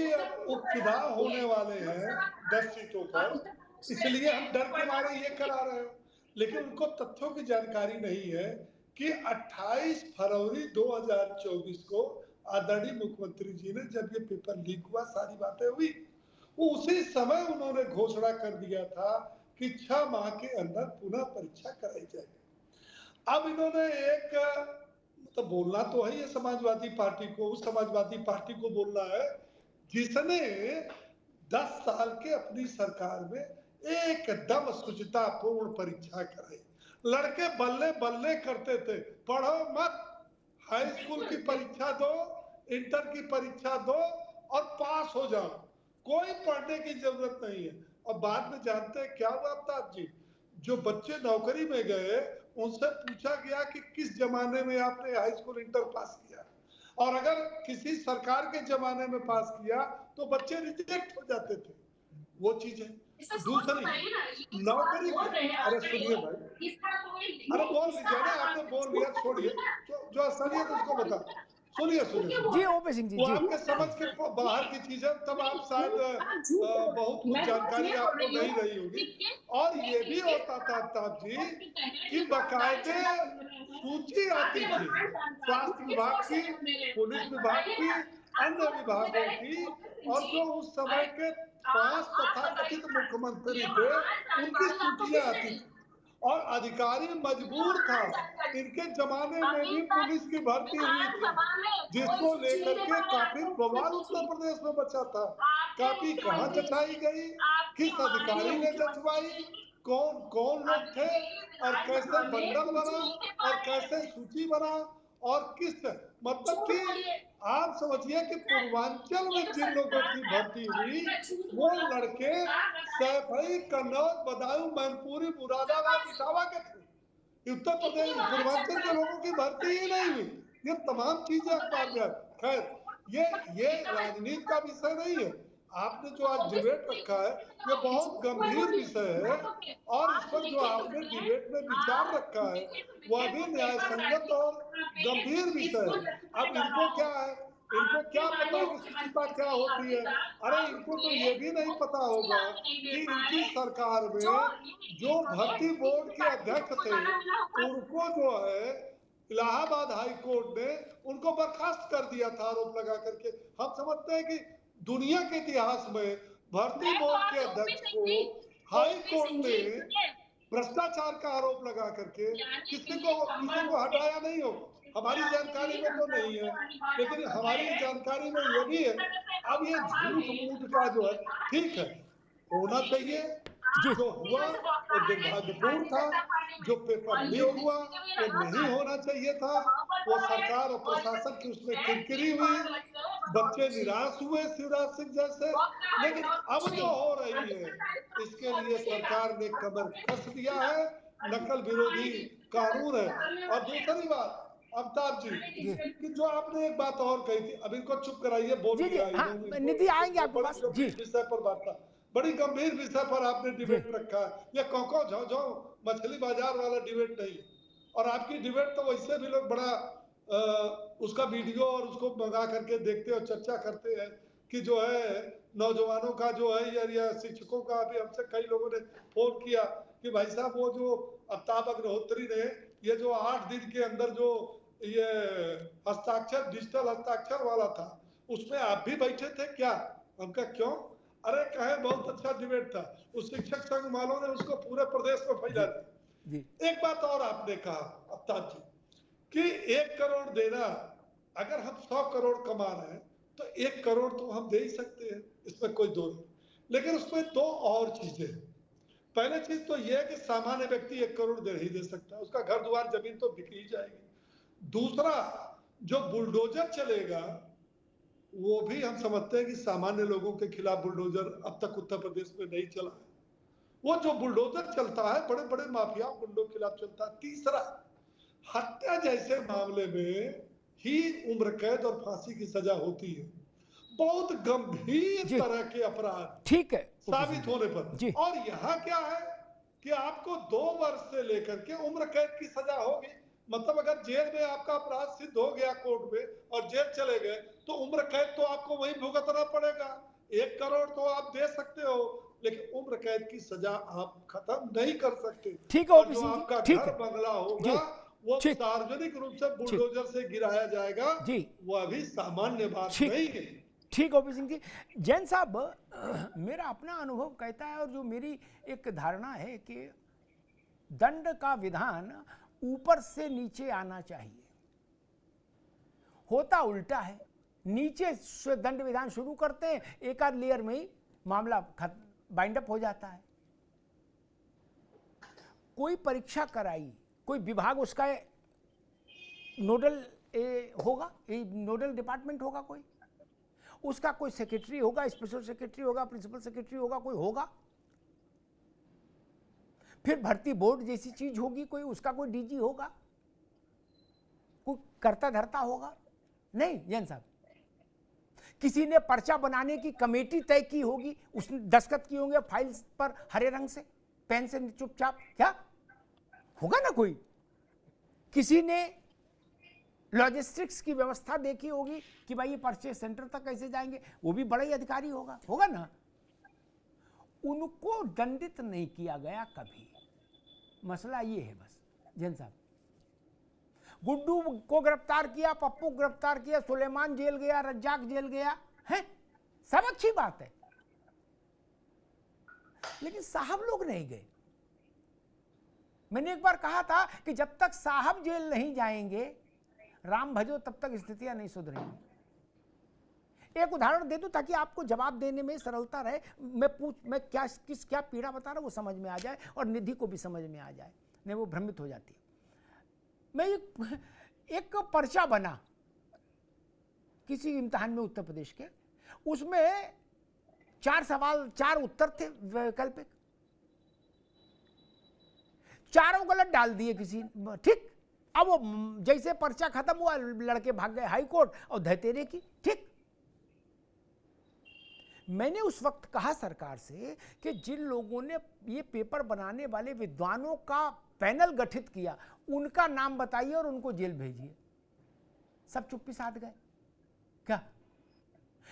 उपचुनाव होने वाले हैं 10 सीटों पर, इसलिए हम डर के मारे ये करा रहे हैं। लेकिन उनको तथ्यों की जानकारी नहीं है कि 28 फरवरी 2024 को आदरणीय मुख्यमंत्री जी ने जब ये पेपर लीक हुआ, सारी बातें हुई, उसी समय उन्होंने घोषणा कर दिया था कि 6 माह के अंदर पुनः परीक्षा कराई जाएगी। अब इन्होंने एक मतलब बोलना तो है ये समाजवादी पार्टी को, उस समाजवादी पार्टी को बोलना है जिसने 10 साल के अपनी सरकार में एकदम शुचितापूर्ण परीक्षा कराई। लड़के बल्ले बल्ले करते थे, पढ़ो मत, हाई स्कूल की परीक्षा दो, इंटर की परीक्षा दो और पास हो जाओ, कोई पढ़ने की जरूरत नहीं है। और बाद में जानते हैं क्या हुआ अवतार जी, जो बच्चे नौकरी में गए उनसे पूछा गया कि किस जमाने में आपने हाई स्कूल इंटर पास किया, और अगर किसी सरकार के जमाने में पास किया तो बच्चे रिजेक्ट हो जाते थे। वो चीज है। दूसरी नौकरी, अरे सुनिए भाई, अरे बोल लीजिए ना, आपने बोल लिया, छोड़िए, जो असलियत उसको बता, सुनिए जी ओपी सिंह जी वो जी आपके समझ के बाहर की चीज है, तब आप शायद बहुत कुछ जानकारी आपको नहीं रही होगी। और ये भी होता था आफ्ताब जी कि बाकायदे सूची आती थी स्वास्थ्य विभाग की, पुलिस विभाग की, अन्य विभागों की, और जो उस समय के 5 तथाकथित मुख्यमंत्री थे उनकी सूचियां आती थी और अधिकारी मजबूर था। इनके जमाने में भी पुलिस की भर्ती हुई थी जिसको लेकर के काफी बवाल उत्तर प्रदेश में बचा था। काफी कहाँ जचाई गई, किस अधिकारी ने जचवाई, कौन कौन लोग थे और कैसे बंडल बना और कैसे सूची बना और किस, मतलब कि आप समझिए कि पूर्वांचल में जिन लोगों की भर्ती हुई वो लड़के सैफई, कन्नौज, बदायूं, मैनपुरी, मुरादाबाद, इटावा के थे। उत्तर प्रदेश पूर्वांचल के लोगों की भर्ती ही नहीं हुई। ये तमाम चीजें अखबार में। खैर ये राजनीति का विषय नहीं है। आपने जो आज डिबेट रखा है ये बहुत गंभीर विषय है और इस पर जो आपने डिबेट में विचार रखा है वह भी न्याय संगत और गंभीर विषय है। अब इनको क्या है, इनको क्या पता कि शिक्षिता क्या होती है? अरे इनको तो ये भी नहीं पता होगा कि इनकी सरकार में जो भर्ती बोर्ड के अध्यक्ष थे उनको जो है इलाहाबाद हाई कोर्ट ने उनको बर्खास्त कर दिया था आरोप लगा करके। हम समझते हैं कि दुनिया के इतिहास में भर्ती बोर्ड के अध्यक्ष को हाई कोर्ट ने भ्रष्टाचार का आरोप लगा करके किसी को हटाया नहीं हो। हमारी जानकारी में तो नहीं है, लेकिन हमारी जानकारी में ये भी है। अब ये झूठ मूठ का जो है, ठीक है होना चाहिए, जो हुआ वो दुर्भाग्यपूर्ण था, जो पेपर लीक हुआ वो नहीं होना चाहिए था। वो सरकार और प्रशासन की उसमें किरकिरी हुई, बच्चे निराश हुए शिवराज सिंह जैसे। लेकिन अब जो हो रही है इसके लिए सरकार ने कमर कस दिया है, नकल विरोधी कानून है। और दूसरी बात अमिताभ जी कि जो आपने एक बात और कही थी, अब इनको चुप कराइए, बोल निधि आएंगे आपके पास जी। विषय पर बात था, बड़ी गंभीर विषय पर आपने डिबेट रखा है। ये कौको झौ झौ मछली बाजार वाला डिबेट नहीं। और आपकी डिबेट तो वैसे भी लोग बड़ा उसका वीडियो और उसको मंगा करके देखते और चर्चा करते हैं कि जो है नौजवानों का जो है या शिक्षकों का। अभी हमसे कई लोगों ने फोन किया कि भाई साहब वो जो अमिताभ अग्निहोत्री ने ये जो 8 दिन के अंदर जो ये हस्ताक्षर डिजिटल हस्ताक्षर वाला था उसमें आप भी बैठे थे क्या? हमका क्यों? अरे कहे बहुत अच्छा डिबेट था। उस शिक्षक संघ वालों ने उसको पूरे प्रदेश में फैला दिया। एक बात और आपने कहा अमिताभ जी कि 1 करोड़ देना, अगर हम 100 करोड़ कमा रहे हैं तो 1 करोड़ तो हम दे ही सकते हैं, इसमें कोई दो नहीं। लेकिन उसमें 2 और चीजें हैं। पहले चीज तो यह है कि सामान्य व्यक्ति 1 करोड़ दे ही दे सकता है, उसका घर द्वार जमीन तो बिक ही जाएगी। दूसरा, जो बुलडोजर चलेगा वो भी हम समझते हैं कि सामान्य लोगों के खिलाफ बुलडोजर अब तक उत्तर प्रदेश में नहीं चला है। वो जो बुलडोजर चलता है बड़े बड़े माफिया गुंडों के खिलाफ चलता है। तीसरा, हत्या जैसे मामले में ही उम्र कैद और फांसी की सजा होती है, बहुत गंभीर तरह के अपराध ठीक है साबित होने पर। और यहाँ क्या है कि आपको 2 वर्ष से लेकर के उम्र कैद की सजा होगी। मतलब अगर जेल में आपका अपराध सिद्ध हो गया कोर्ट में और जेल चले गए तो उम्र कैद तो आपको वहीं भुगतना पड़ेगा। 1 करोड़ तो आप दे सकते हो लेकिन उम्र कैद की सजा आप खत्म नहीं कर सकते। ठीक है, जो आपका घर बंगला होगा वो सार्वजनिक रूप से बुलडोजर से गिराया जाएगा, वो अभी सामान्य बात नहीं है। ठीक ओपी सिंह जी। जैन साहब, मेरा अपना अनुभव कहता है और जो मेरी एक धारणा है कि दंड का विधान ऊपर से नीचे आना चाहिए, होता उल्टा है। नीचे से दंड विधान शुरू करते हैं, एक आध लेयर में ही मामला बाइंड अप हो जाता है। कोई परीक्षा कराई, कोई विभाग उसका नोडल होगा, नोडल डिपार्टमेंट होगा, कोई उसका कोई सेक्रेटरी होगा, स्पेशल सेक्रेटरी होगा, प्रिंसिपल सेक्रेटरी होगा, कोई होगा। फिर भर्ती बोर्ड जैसी चीज होगी, कोई उसका कोई डीजी होगा, कोई करता धरता होगा नहीं। जैन साहब, किसी ने पर्चा बनाने की कमेटी तय की होगी, उसने दस्तखत किए होंगे फाइल्स पर हरे रंग से पेन से चुपचाप, क्या होगा ना। कोई किसी ने लॉजिस्टिक्स की व्यवस्था देखी होगी कि भाई ये परचेज सेंटर तक कैसे जाएंगे, वो भी बड़ा ही अधिकारी होगा ना। उनको दंडित नहीं किया गया कभी। मसला ये है बस जैन साहब, गुड्डू को गिरफ्तार किया, पप्पू को गिरफ्तार किया, सुलेमान जेल गया, रज्जाक जेल गया, है सब अच्छी बात है, लेकिन साहब लोग नहीं गए। मैंने एक बार कहा था कि जब तक साहब जेल नहीं जाएंगे राम भजो तब तक स्थितियां नहीं सुधरेंगी। एक उदाहरण दे दूं ताकि आपको जवाब देने में सरलता रहे, मैं क्या पीड़ा बता रहा हूं वो समझ में आ जाए और निधि को भी समझ में आ जाए, नहीं वो भ्रमित हो जाती है। मैं एक पर्चा बना किसी इम्तिहान में उत्तर प्रदेश के, उसमें 4 सवाल 4 उत्तर थे वैकल्पिक, चारों गलत डाल दिए किसी, ठीक। अब वो जैसे पर्चा खत्म हुआ लड़के भाग गए हाई कोर्ट और धैतेरे की, ठीक। मैंने उस वक्त कहा सरकार से कि जिन लोगों ने ये पेपर बनाने वाले विद्वानों का पैनल गठित किया उनका नाम बताइए और उनको जेल भेजिए। सब चुप्पी साध गए। क्या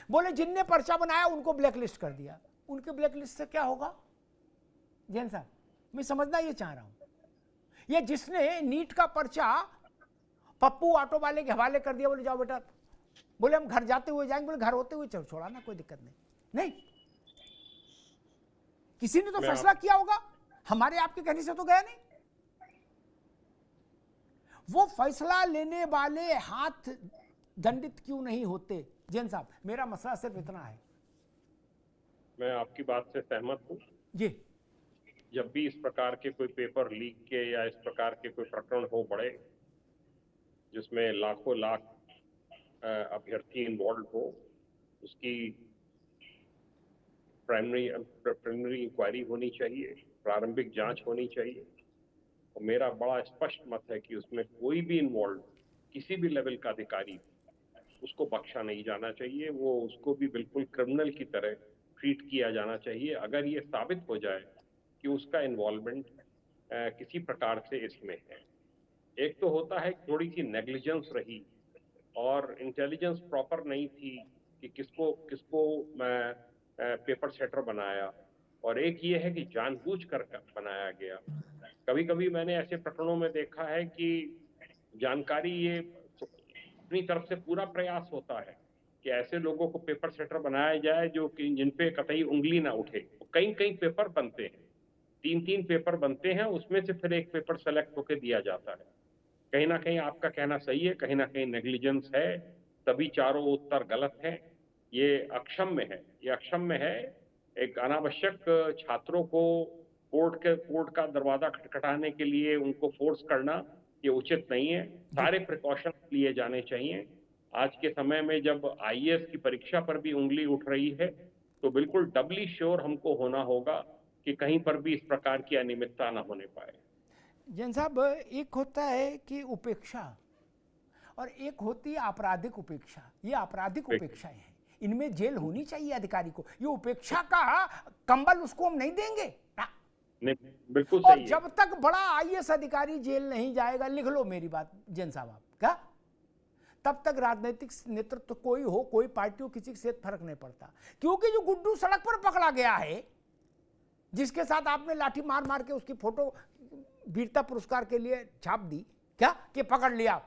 बोले? जिनने पर्चा बनाया उनको ब्लैकलिस्ट कर दिया। उनके ब्लैकलिस्ट से क्या होगा जैन साहब, मैं समझना ये चाह रहा हूं। ये जिसने नीट का पर्चा पप्पू ऑटो वाले के हवाले कर दिया, बोले जाओ बेटा, बोले हम घर जाते हुए जाएंगे, बोले घर होते हुए छोड़ा ना, कोई दिक्कत नहीं। किसी ने तो फैसला किया होगा, हमारे आपके कहने से तो गया नहीं। वो फैसला लेने वाले हाथ दंडित क्यों नहीं होते जैन साहब? मेरा मसला सिर्फ इतना है। मैं आपकी बात से सहमत हूँ जी। जब भी इस प्रकार के कोई पेपर लीक के या इस प्रकार के कोई प्रकरण हो बड़े जिसमें लाखों लाख अभ्यर्थी इन्वॉल्व हो, उसकी प्राइमरी इंक्वायरी होनी चाहिए, प्रारंभिक जांच होनी चाहिए। और मेरा बड़ा स्पष्ट मत है कि उसमें कोई भी इन्वॉल्व किसी भी लेवल का अधिकारी उसको बख्शा नहीं जाना चाहिए, वो उसको भी बिल्कुल क्रिमिनल की तरह ट्रीट किया जाना चाहिए अगर ये साबित हो जाए कि उसका इन्वॉल्वमेंट किसी प्रकार से इसमें है। एक तो होता है थोड़ी सी नेग्लिजेंस रही और इंटेलिजेंस प्रॉपर नहीं थी कि किसको पेपर सेटर बनाया, और एक ये है कि जानबूझकर बनाया गया। कभी कभी मैंने ऐसे प्रकरणों में देखा है कि जानकारी ये अपनी तरफ से पूरा प्रयास होता है कि ऐसे लोगों को पेपर सेटर बनाया जाए जो कि जिन पे कतई उंगली ना उठे। कई पेपर बनते हैं, 3 पेपर बनते हैं, उसमें से फिर एक पेपर सेलेक्ट होकर दिया जाता है। कहीं ना कहीं आपका कहना सही है, कहीं ना कहीं नेग्लिजेंस है, तभी चारों उत्तर गलत हैं। ये अक्षम्य है। एक अनावश्यक छात्रों को कोर्ट का दरवाजा खटखटाने के लिए उनको फोर्स करना ये उचित नहीं है। सारे प्रिकॉशन लिए जाने चाहिए। आज के समय में जब आईएएस की परीक्षा पर भी उंगली उठ रही है तो बिल्कुल डबली श्योर हमको होना होगा कि कहीं पर भी इस प्रकार की अनियमितता न होने पाए। जैन साहब, एक होता है कि उपेक्षा और एक होती है आपराधिक उपेक्षा। ये आपराधिक उपेक्षाएं हैं, इनमें जेल होनी चाहिए अधिकारी को। ये उपेक्षा का कंबल उसको हम नहीं देंगे ना। नहीं, बिल्कुल और सही जब तक बड़ा आईएएस अधिकारी जेल नहीं जाएगा, लिख लो मेरी बात जैन साहब आप, क्या तब तक राजनीतिक नेतृत्व कोई हो, कोई पार्टी हो, किसी से फर्क नहीं पड़ता। क्योंकि जो गुड्डू सड़क पर पकड़ा गया है, जिसके साथ आपने लाठी मार मार के उसकी फोटो वीरता पुरस्कार के लिए छाप दी, क्या कि पकड़ लिया,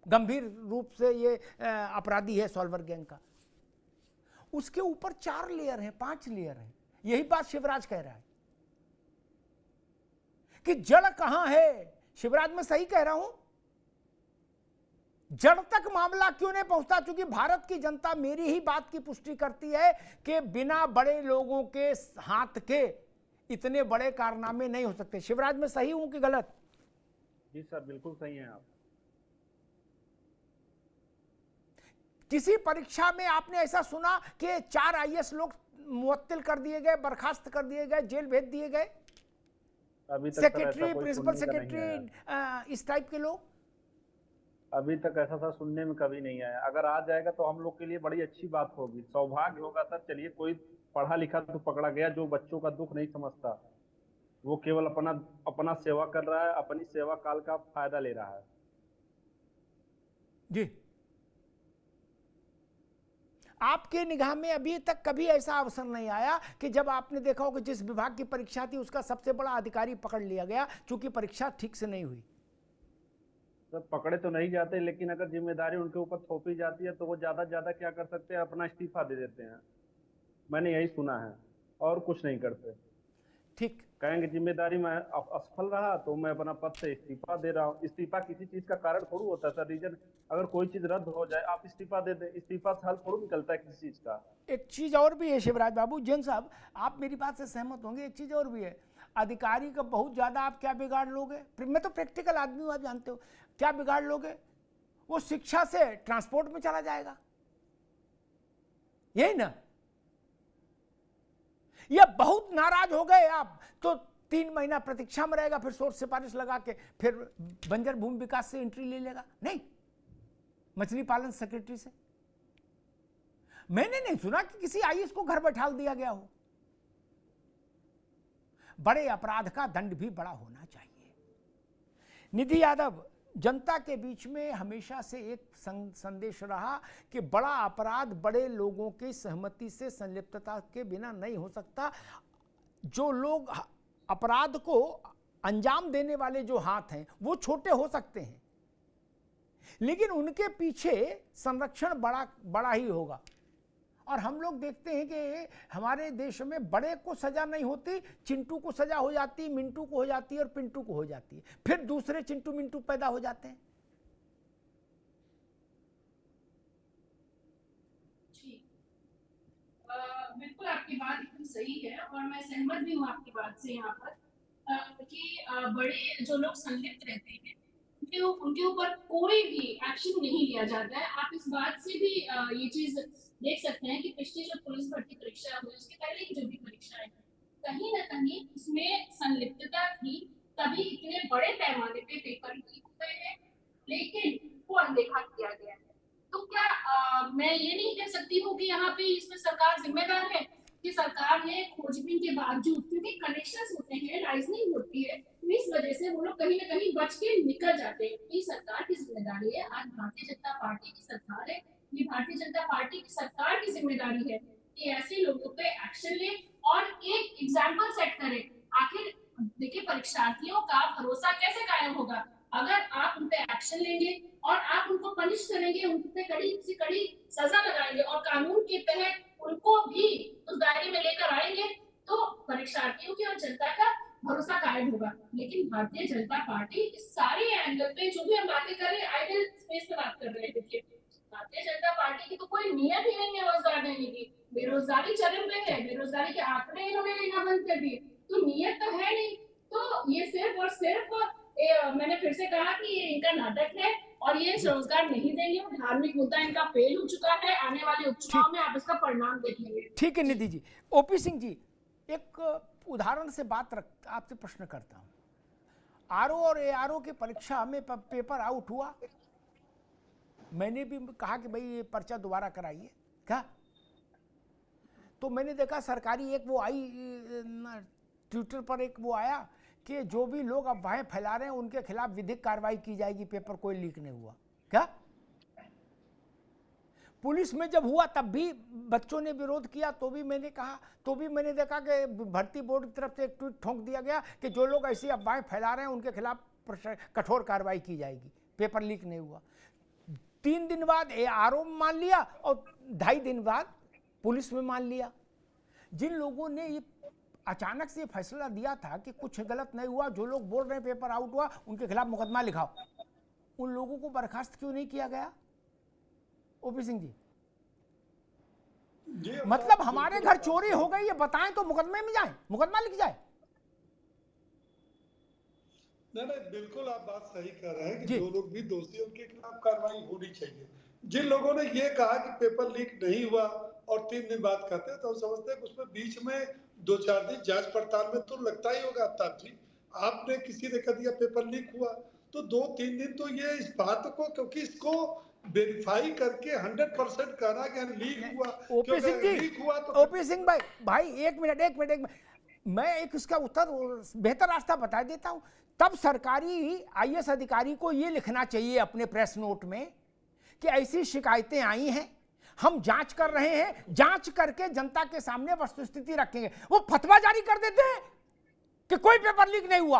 गंभीर रूप से ये अपराधी है सॉल्वर गैंग का, उसके ऊपर 4 लेयर हैं, 5 लेयर हैं। यही बात शिवराज कह रहा है कि जड़ कहां है। शिवराज मैं सही कह रहा हूं? जड़ तक मामला क्यों नहीं पहुंचता? क्योंकि भारत की जनता मेरी ही बात की पुष्टि करती है कि बिना बड़े लोगों के हाथ के इतने बड़े कारनामे नहीं हो सकते। शिवराज मैं सही हूं कि गलत? जी सर, बिल्कुल सही हैं आप। किसी परीक्षा में आपने ऐसा सुना कि 4 आईएएस लोग मुअत्तिल कर दिए गए, बर्खास्त कर दिए गए, जेल भेज दिए गए? अभी तक सेक्रेटरी, प्रिंसिपल सेक्रेटरी, इस टाइप के लोग अभी तक ऐसा सर सुनने में कभी नहीं आया। अगर आ जाएगा तो हम लोग के लिए बड़ी अच्छी बात होगी, सौभाग्य होगा सर। चलिए, कोई पढ़ा लिखा तो पकड़ा गया जो बच्चों का दुख नहीं समझता, वो केवल अपना सेवा कर रहा है, अपनी सेवा काल का फायदा ले रहा है। जी, आपके निगाह में अभी तक कभी ऐसा अवसर नहीं आया कि जब आपने देखा हो कि जिस विभाग की परीक्षा थी उसका सबसे बड़ा अधिकारी पकड़ लिया गया क्योंकि परीक्षा ठीक से नहीं हुई? सर पकड़े तो नहीं जाते, लेकिन अगर जिम्मेदारी उनके ऊपर थोपी जाती है तो वो ज्यादा क्या कर सकते हैं, अपना इस्तीफा दे देते हैं। मैंने यही सुना है, और कुछ नहीं करते। ठीक, कहेंगे जिम्मेदारी में असफल रहा तो मैं अपना पद से इस्तीफा दे रहा हूँ। इस्तीफा किसी चीज का कारण थोड़ी होता है सर। रीजन अगर कोई चीज रद्द हो जाए, आप इस्तीफा दे दें, इस्तीफा से हल थोड़ी निकलता है किसी चीज का। एक चीज और भी है शिवराज बाबू, जैन साहब आप मेरी बात से सहमत होंगे, एक चीज और भी है, अधिकारी का बहुत ज्यादा आप क्या बिगाड़ लोगे? मैं तो प्रैक्टिकल आदमी हूं, आप जानते हो, क्या बिगाड़ लोगे? वो शिक्षा से ट्रांसपोर्ट में चला जाएगा, यही ना? या बहुत नाराज हो गए आप तो 3 महीना प्रतीक्षा में रहेगा, फिर सोच सिफारिश लगा के फिर बंजर भूमि विकास से एंट्री ले लेगा? नहीं, मछली पालन सेक्रेटरी से मैंने नहीं सुना कि किसी आईएएस को घर बैठा दिया गया हो। बड़े अपराध का दंड भी बड़ा होना चाहिए। निधि यादव, जनता के बीच में हमेशा से एक संदेश रहा कि बड़ा अपराध बड़े लोगों की सहमति से, संलिप्तता के बिना नहीं हो सकता। जो लोग अपराध को अंजाम देने वाले जो हाथ हैं वो छोटे हो सकते हैं, लेकिन उनके पीछे संरक्षण बड़ा ही होगा। और हम लोग देखते हैं कि हमारे देश में बड़े को सजा नहीं होती, चिंटू को सजा हो जाती, मिंटू को हो जाती है और पिंटू को हो जाती है, फिर दूसरे चिंटू मिंटू पैदा हो जाते हैं। बिल्कुल आपकी बात एकदम सही है और मैं सहमत भी हूँ आपकी बात से यहाँ पर कि बड़े जो लोग संलिप्त रहते हैं उनके ऊपर कोई भी एक्शन नहीं लिया जाता है। आप इस बात से भी ये चीज देख सकते हैं कि पिछली जो पुलिस भर्ती परीक्षा हुई उसके पहले की जो भी परीक्षाएं कहीं ना कहीं उसमें संलिप्तता थी, तभी इतने बड़े पैमाने पे पेपर लीक हुए हैं, लेकिन वो अनदेखा किया गया है। तो क्या मैं ये नहीं कह सकती हूँ कि यहाँ पे इसमें सरकार जिम्मेदार है कि सरकार ने खोजबीन के बावजूद, क्योंकि कनेक्शंस होते हैं, राइजनिंग होती है, इस वजह से वो लोग कहीं ना कहीं बच के निकल जाते हैं। ये सरकार की जिम्मेदारी है। आज भारतीय जनता पार्टी की सरकार है, ये भारतीय जनता पार्टी की सरकार की जिम्मेदारी है कि ऐसे लोगों पे एक्शन ले और एक एग्जाम्पल सेट करे। आखिर देखिए, परीक्षार्थियों का भरोसा कैसे कायम होगा अगर आप उन पे एक्शन लेंगे और आप उनको पनिश करेंगे, उन पे कड़ी से कड़ी सजा लगाएंगे और कानून के तहत उनको भी उस दायरे में लेकर आएंगे, तो परीक्षार्थियों की और जनता का भरोसा कायम होगा। लेकिन भारतीय जनता पार्टी इस सारे एंगल पे जो भी हम बातें कर रहे हैं, आइडल स्पेस पे बात कर रहे हैं। देखिए, भारतीय जनता पार्टी की तो कोई नियत ही नहीं है रोजगार देने की। बेरोजगारी चरम पे है, बेरोजगारी के आंकड़े इन्होंने लेना बंद कर दिए, तो नियत तो है नहीं। तो ये सिर्फ और सिर्फ मैंने फिर से कहा कि ये इनका नाटक है और ये रोजगार नहीं देंगे। धार्मिक मुद्दा इनका फेल हो चुका है, आने वाले उपचुनाव में आप इसका परिणाम देखेंगे। ठीक है निधि जी। ओपी सिंह जी, एक उदाहरण से बात आपसे प्रश्न करता हूं। आरओ और एआरओ की परीक्षा में पेपर आउट हुआ, मैंने भी कहा कि भाई ये पर्चा दोबारा कराइए क्या, तो मैंने देखा सरकारी एक वो आई ट्विटर पर एक वो आया कि जो भी लोग अफवाहें फैला रहे हैं उनके खिलाफ विधिक कार्रवाई की जाएगी, पेपर कोई लीक नहीं हुआ क्या। पुलिस में जब हुआ तब भी बच्चों ने विरोध किया, तो भी मैंने कहा, तो भी मैंने देखा कि भर्ती बोर्ड की तरफ से एक ट्वीट ठोंक दिया गया कि जो लोग ऐसी अफवाहें फैला रहे हैं उनके खिलाफ कठोर कार्रवाई की जाएगी, पेपर लीक नहीं हुआ। 3 दिन बाद एआरओ में मान लिया और 2.5 दिन बाद पुलिस में मान लिया। जिन लोगों ने ये अचानक से फैसला दिया था कि कुछ गलत नहीं हुआ, जो लोग बोल रहे हैं पेपर आउट हुआ, उनके खिलाफ मुकदमा लिखाओ, उन लोगों को बर्खास्त क्यों नहीं किया गया? ओपी सिंह जी, मतलब हमारे घर चोरी हो गई है बताएं तो मुकदमे में जाएं, मुकदमा लिख जाए। नहीं, बिल्कुल आप बात सही कह रहे हैं कि जो लोग भी दोषी हैं उनके खिलाफ कार्रवाई होनी चाहिए। जिन लोगों ने ये कहा कि पेपर लीक नहीं हुआ और 3 दिन बाद कहते हैं, तो हम समझते हैं कि उसमें बीच में 2-4 दिन जांच पड़ताल में तो लगता ही होगा। आफ्ताब जी, आपने किसी ने कह दिया पेपर लीक हुआ तो 2-3 दिन तो ये इस बात को, क्योंकि इसको वेरीफाई करके 100% कहना कि लीक हुआ। ओपी सिंह जी, लीक हुआ तो ओपी सिंह भाई एक मिनट, मैं एक इसका उत्तर बेहतर रास्ता बता देता हूं। तब सरकारी आईएएस अधिकारी को ये लिखना चाहिए अपने प्रेस नोट में कि ऐसी शिकायतें आई हैं, हम जांच कर रहे हैं, जांच करके जनता के सामने वस्तुस्थिति रखेंगे। वो फतवा जारी कर देते हैं कि कोई पेपर लीक नहीं हुआ।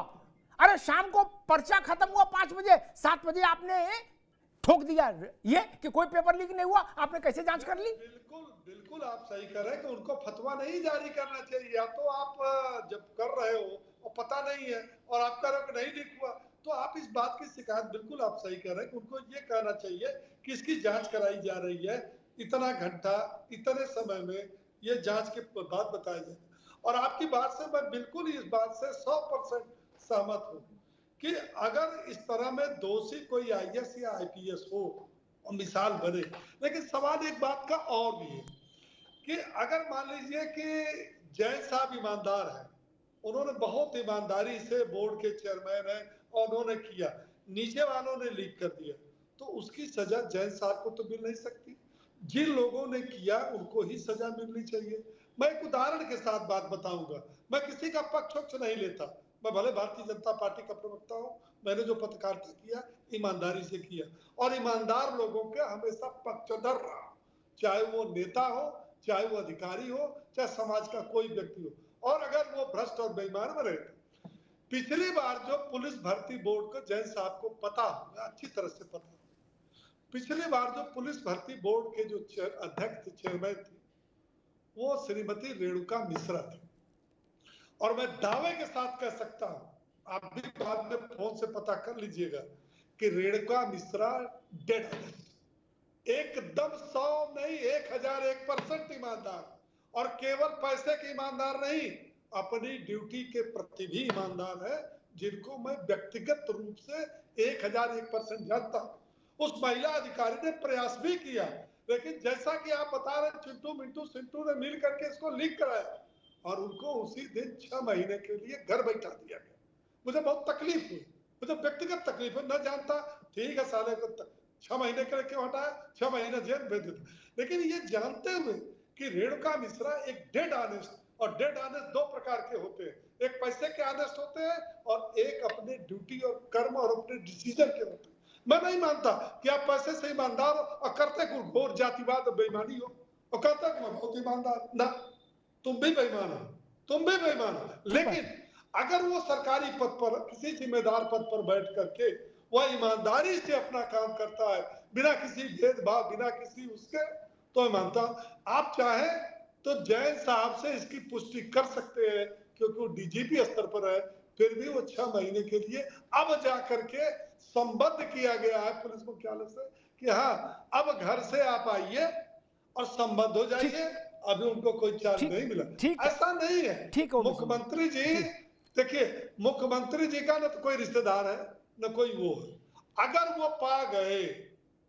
अरे शाम को पर्चा खत्म हुआ 5 बजे, 7 बजे आपने ठोक दिया ये कि कोई पेपर लीक नहीं हुआ। आपने कैसे जांच कर ली? बिल्कुल बिल्कुल आप सही कर रहे हैं कि उनको फतवा नहीं जारी करना चाहिए। या तो आप जब कर रहे हो और पता नहीं है और आप कह रहे हो कि नहीं लीक हुआ, तो आप इस बात की शिकायत, बिल्कुल आप सही कर रहे हैं कि उनको ये कहना चाहिए कि इसकी जांच कराई जा रही है, इतना घंटा इतने समय में ये जांच के बाद बताया जाए। और आपकी बात से मैं बिल्कुल इस बात से 100% सहमत हूँ कि अगर इस तरह में दोषी कोई आईएएस या आईपीएस हो और मिसाल बने। लेकिन सवाल एक बात का और भी है कि अगर मान लीजिए कि जैन साहब ईमानदार हैं, उन्होंने बहुत ईमानदारी से बोर्ड के चेयरमैन हैं और उन्होंने किया, नीचे वालों ने लीक कर दिया, तो उसकी सजा जैन साहब को तो मिल नहीं सकती। जिन लोगों ने किया उनको ही सजा मिलनी चाहिए। मैं एक उदाहरण के साथ बात बताऊंगा, मैं किसी का पक्ष नहीं लेता, मैं भले भारतीय जनता पार्टी का प्रवक्ता हूं, मैंने जो पत्रकारिता किया ईमानदारी से किया और ईमानदार लोगों के हमेशा पक्षधर रहा, चाहे वो नेता हो, चाहे वो अधिकारी हो, चाहे समाज का कोई व्यक्ति हो। और अगर वो भ्रष्ट और बेईमान बने, पिछली बार जो पुलिस भर्ती बोर्ड को जैन साहब को पता होगा, अच्छी तरह से पता, पिछली बार जो पुलिस भर्ती बोर्ड के जो अध्यक्ष चेयरमैन थे वो श्रीमती रेणुका मिश्रा थी। और मैं दावे के साथ कह सकता हूं, आप भी बाद में फोन से पता कर लीजिएगा कि रेणुका मिश्रा डेड, एकदम 100 नहीं 1001% ईमानदार, और केवल पैसे के ईमानदार नहीं, अपनी ड्यूटी के प्रति भी ईमानदार है, जिनको मैं व्यक्तिगत रूप से 1001% जानता हूं। उस महिला अधिकारी ने प्रयास भी किया, लेकिन जैसा कि आप बता रहे, चिंटू मिंटू सिंटू ने मिल करके इसको लीक कराया और उनको उसी दिन 6 महीने के लिए घर बैठा दिया गया। मुझे बहुत तकलीफ हुई, मुझे व्यक्तिगत तकलीफ है, न जानता, ठीक है साले को 6 महीने के लिए क्यों हटाया, 6 महीने जेल भेज देता। लेकिन ये जानते हुए कि रेणुका मिश्रा एक डेड ऑनेस्ट, और डेड ऑनेस्ट 2 प्रकार के होते हैं, एक पैसे के ऑनेस्ट होते हैं और एक अपने ड्यूटी और कर्म और अपने डिसीजन के होते हैं। मैं नहीं मानता कि आप पैसे से ईमानदार हो और करते कुछ घोर जातिवाद और बेईमानी हो और कहते मैं बहुत ईमानदार, ना, तुम भी बेईमान हो, तुम भी बेईमान हो। लेकिन अगर वो सरकारी पद पर, किसी जिम्मेदार पद पर बैठ करके वह ईमानदारी से अपना काम करता है, बिना किसी भेदभाव, बिना किसी उसके, तो मैं मानता आप चाहे तो जैन साहब से इसकी पुष्टि कर सकते हैं, क्योंकि वो डीजीपी स्तर पर है, फिर भी वो 6 महीने के लिए अब जाकर के संबद्ध किया गया है पुलिस मुख्यालय से कि हाँ अब घर से आप आइए और संबद्ध हो जाइए। अभी उनको कोई चार्ज नहीं मिला, ऐसा नहीं है। मुख्यमंत्री जी, देखिए मुख्यमंत्री जी का न तो कोई रिश्तेदार है न कोई वो है, अगर वो पा गए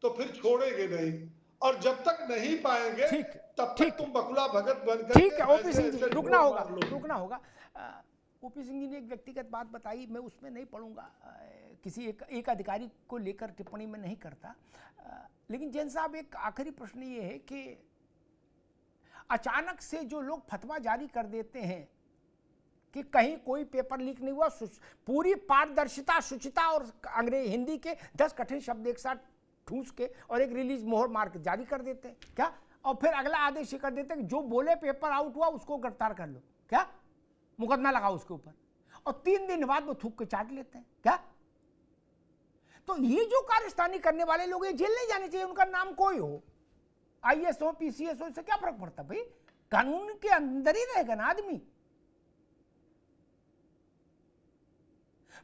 तो फिर छोड़ेंगे नहीं, और जब तक नहीं पाएंगे तब तक तुम बकुला भगत बनकर, ठीक है ओपी सिंह जी, रुकना होगा। ओपी सिंह जी ने एक व्यक्तिगत बात बताई, मैं उसमें नहीं पढ़ूंगा, किसी एक अधिकारी को लेकर टिप्पणी में नहीं करता। लेकिन जैन साहब, एक आखिरी प्रश्न ये है कि अचानक से जो लोग फतवा जारी कर देते हैं कि कहीं कोई पेपर लीक नहीं हुआ, पूरी पारदर्शिता, शुचिता और अंग्रेजी हिंदी के 10 कठिन शब्द एक साथ ठूस के और एक रिलीज मोहर मार के जारी कर देते हैं क्या, और फिर अगला आदेश ये कर देते हैं कि जो बोले पेपर आउट हुआ उसको गिरफ्तार कर लो, क्या मुकदमा लगाओ उसके ऊपर, और 3 दिन बाद वो थूक के चाट लेते हैं क्या। तो ये जो कार्यस्थानी करने वाले लोग, ये जेल नहीं जाने चाहिए, उनका नाम कोई हो, आईएएस हो, पीसीएस हो, इससे क्या फर्क पड़ता भाई, कानून के अंदर ही रहेगा ना आदमी।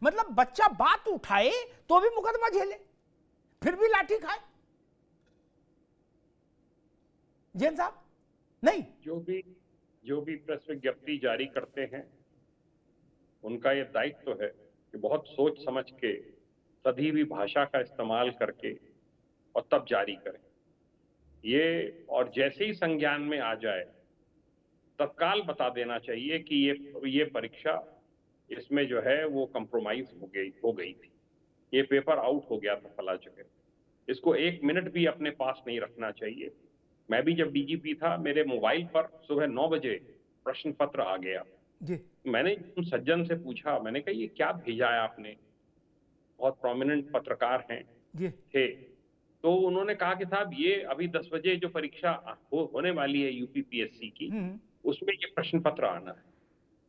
मतलब बच्चा बात उठाए तो भी मुकदमा झेले, फिर भी लाठी खाए। जैन साहब नहीं, जो भी प्रेस विज्ञप्ति जारी करते हैं उनका ये दायित्व है कि बहुत सोच समझ के सभी भी भाषा का इस्तेमाल करके और तब जारी करें ये, और जैसे ही संज्ञान में आ जाए तत्काल बता देना चाहिए कि ये परीक्षा, इसमें जो है वो कंप्रोमाइज हो गई थी, ये पेपर आउट हो गया था फला जगह, इसको 1 मिनट भी अपने पास नहीं रखना चाहिए। मैं भी जब डीजीपी था, मेरे मोबाइल पर सुबह 9 बजे प्रश्न पत्र आ गया जी। मैंने उन सज्जन से पूछा, मैंने कहा ये क्या भेजा है आपने, बहुत प्रोमिनेंट पत्रकार हैं जी थे, तो उन्होंने कहा कि साहब ये अभी 10 बजे जो परीक्षा होने वाली है यूपीपीएससी की, उसमें ये प्रश्न पत्र आना है।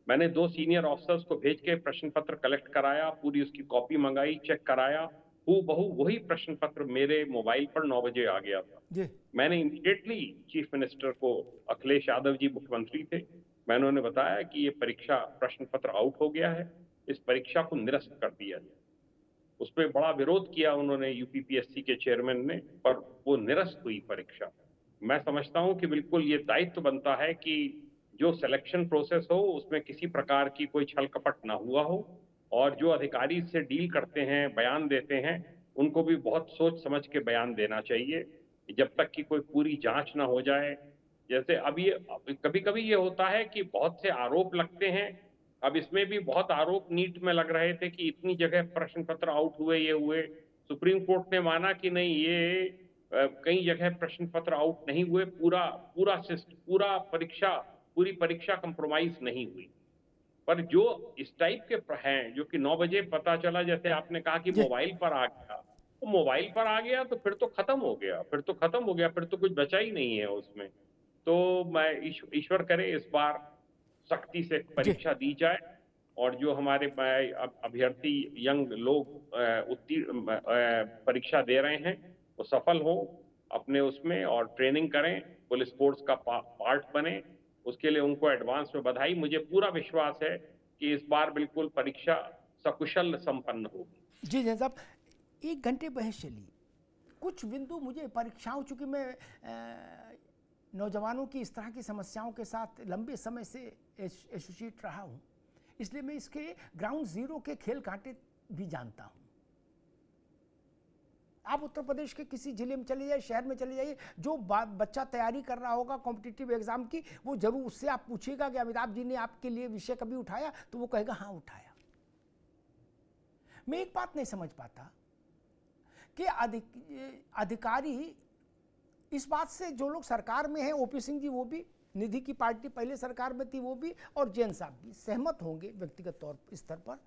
मैंने 2 सीनियर ऑफिसर्स को भेज के प्रश्न पत्र कलेक्ट कराया, पूरी उसकी कॉपी मंगाई, चेक कराया, हूबहू वही प्रश्न पत्र मेरे मोबाइल पर 9 बजे आ गया था। मैंने इमीडिएटली चीफ मिनिस्टर को, अखिलेश यादव जी मुख्यमंत्री थे, मैंने उन्हें बताया कि ये परीक्षा प्रश्न पत्र आउट हो गया है, इस परीक्षा को निरस्त कर दिया जाए। उसमें बड़ा विरोध किया उन्होंने, यूपीपीएससी के चेयरमैन ने, पर वो निरस्त हुई परीक्षा। मैं समझता हूं कि बिल्कुल ये दायित्व बनता है कि जो सिलेक्शन प्रोसेस हो उसमें किसी प्रकार की कोई छल कपट ना हुआ हो, और जो अधिकारी से डील करते हैं, बयान देते हैं, उनको भी बहुत सोच समझ के बयान देना चाहिए, जब तक कि कोई पूरी जांच ना हो जाए। जैसे अब ये कभी कभी ये होता है कि बहुत से आरोप लगते हैं। अब इसमें भी बहुत आरोप नीट में लग रहे थे कि इतनी जगह प्रश्न पत्र आउट हुए, ये हुए। सुप्रीम कोर्ट ने माना कि नहीं, ये कई जगह प्रश्न पत्र आउट नहीं हुए, पूरी परीक्षा कंप्रोमाइज नहीं हुई। पर जो इस टाइप के हैं, जो कि 9 बजे पता चला, जैसे आपने कहा कि मोबाइल पर आ गया, तो मोबाइल पर आ गया तो फिर तो खत्म हो गया, फिर तो कुछ बचा ही नहीं है उसमें। तो मैं ईश्वर करे इस बार सख्ती से परीक्षा दी जाए, और जो हमारे अभ्यर्थी यंग लोग परीक्षा दे रहे हैं वो सफल हो अपने उसमें, और ट्रेनिंग करें, पुलिस फोर्स का पार्ट बने, उसके लिए उनको एडवांस में बधाई। मुझे पूरा विश्वास है कि इस बार बिल्कुल परीक्षा सकुशल संपन्न होगी। जी जैन साहब, 1 घंटे बहस चली, कुछ बिंदु मुझे परीक्षाओं, चूंकि मैं नौजवानों की इस तरह की समस्याओं के साथ लंबे समय से एसोसिएट रहा हूँ, इसलिए मैं इसके ग्राउंड जीरो के खेल कांटे भी जानता हूँ। आप उत्तर प्रदेश के किसी जिले में चले जाइए, शहर में चले जाइए, जो बच्चा तैयारी कर रहा होगा कॉम्पिटिटिव एग्जाम की, वो जरूर उससे आप पूछिएगा कि अमिताभ जी ने आपके लिए विषय कभी उठाया, तो वो कहेगा हाँ उठाया। मैं एक बात नहीं समझ पाता कि अधिकारी इस बात से, जो लोग सरकार में हैं, ओपी सिंह जी वो भी, निधि की पार्टी पहले सरकार में थी वो भी, और जैन साहब भी सहमत होंगे व्यक्तिगत तौर स्तर पर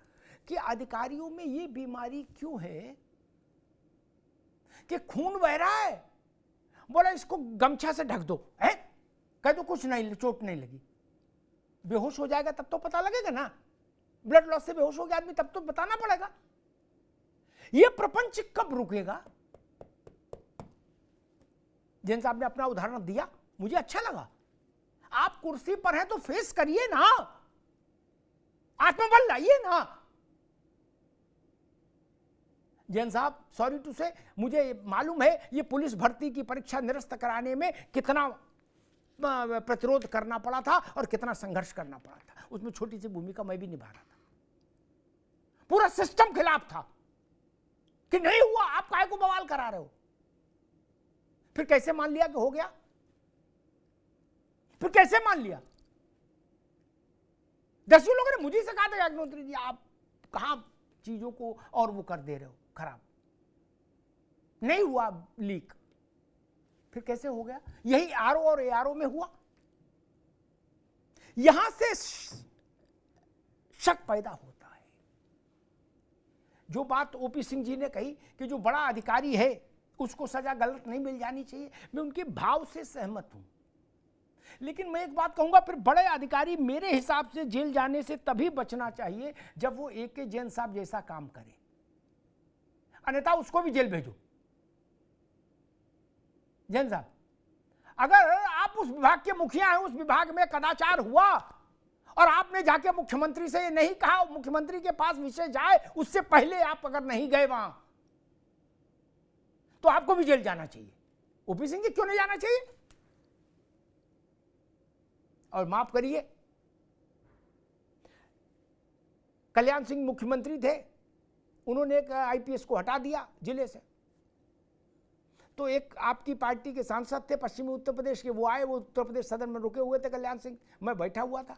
कि अधिकारियों में ये बीमारी क्यों है कि खून बह रहा है, बोला इसको गमछा से ढक दो, है कह दो कुछ नहीं, चोट नहीं लगी, बेहोश हो जाएगा तब तो पता लगेगा ना, ब्लड लॉस से बेहोश हो गया आदमी तब तो बताना पड़ेगा। ये प्रपंच कब रुकेगा? जैन साहब ने अपना उदाहरण दिया, मुझे अच्छा लगा। आप कुर्सी पर हैं तो फेस करिए ना, आत्मबल लाइए ना। जैन साहब, सॉरी टू से, मुझे मालूम है ये पुलिस भर्ती की परीक्षा निरस्त कराने में कितना प्रतिरोध करना पड़ा था और कितना संघर्ष करना पड़ा था, उसमें छोटी सी भूमिका मैं भी निभा रहा था। पूरा सिस्टम खिलाफ था कि नहीं हुआ, आप काहे को बवाल करा रहे हो। फिर कैसे मान लिया कि हो गया? फिर कैसे मान लिया? 10 लोगों ने मुझे से कहा था अग्निहोत्री जी आप कहां चीजों को और वो कर दे रहे हो खराब, नहीं हुआ लीक। फिर कैसे हो गया? यही आरओ और एआरओ में हुआ। यहां से शक पैदा होता है। जो बात ओपी सिंह जी ने कही कि जो बड़ा अधिकारी है उसको सजा गलत नहीं मिल जानी चाहिए, मैं उनके भाव से सहमत हूं। लेकिन मैं एक बात कहूंगा, फिर बड़े अधिकारी मेरे हिसाब से जेल जाने से तभी बचना चाहिए जब वो AK जैन साहब जैसा काम करे, अन्यथा उसको भी जेल भेजो। जैन साहब, अगर आप उस विभाग के मुखिया हैं, उस विभाग में कदाचार हुआ और आपने जाके मुख्यमंत्री से ये नहीं कहा, मुख्यमंत्री के पास विषय जाए उससे पहले आप अगर नहीं गए वहां, तो आपको भी जेल जाना चाहिए। ओपी सिंह जी क्यों नहीं जाना चाहिए? और माफ करिए, कल्याण सिंह मुख्यमंत्री थे, उन्होंने एक IPS को हटा दिया जिले से, तो एक आपकी पार्टी के सांसद थे पश्चिमी उत्तर प्रदेश के, वो आए, वो उत्तर प्रदेश सदन में रुके हुए थे कल्याण सिंह, मैं बैठा हुआ था।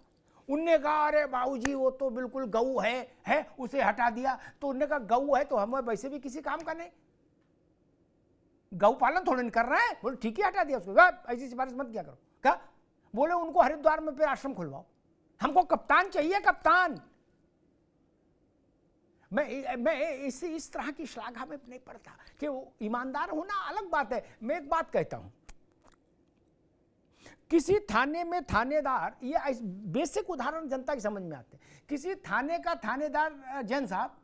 उनने कहा अरे बाबूजी वो तो बिल्कुल गऊ है उसे हटा दिया। तो उन्होंने कहा गऊ है तो हमें वैसे भी किसी काम का नहीं, गौ पालन थोड़े नहीं कर रहे हैं। बोले ठीक ही हटा दिया उसको, ऐसी सिफारिश मत किया करो। क्या बोले? उनको हरिद्वार में फिर आश्रम खुलवाओ, हमको कप्तान चाहिए, कप्तान। मैं इस तरह की श्लाघा में नहीं पड़ता कि वो ईमानदार होना अलग बात है। मैं एक बात कहता हूं, किसी थाने में थानेदार, ये बेसिक उदाहरण जनता की समझ में आते हैं, किसी थाने का थानेदार जैन साहब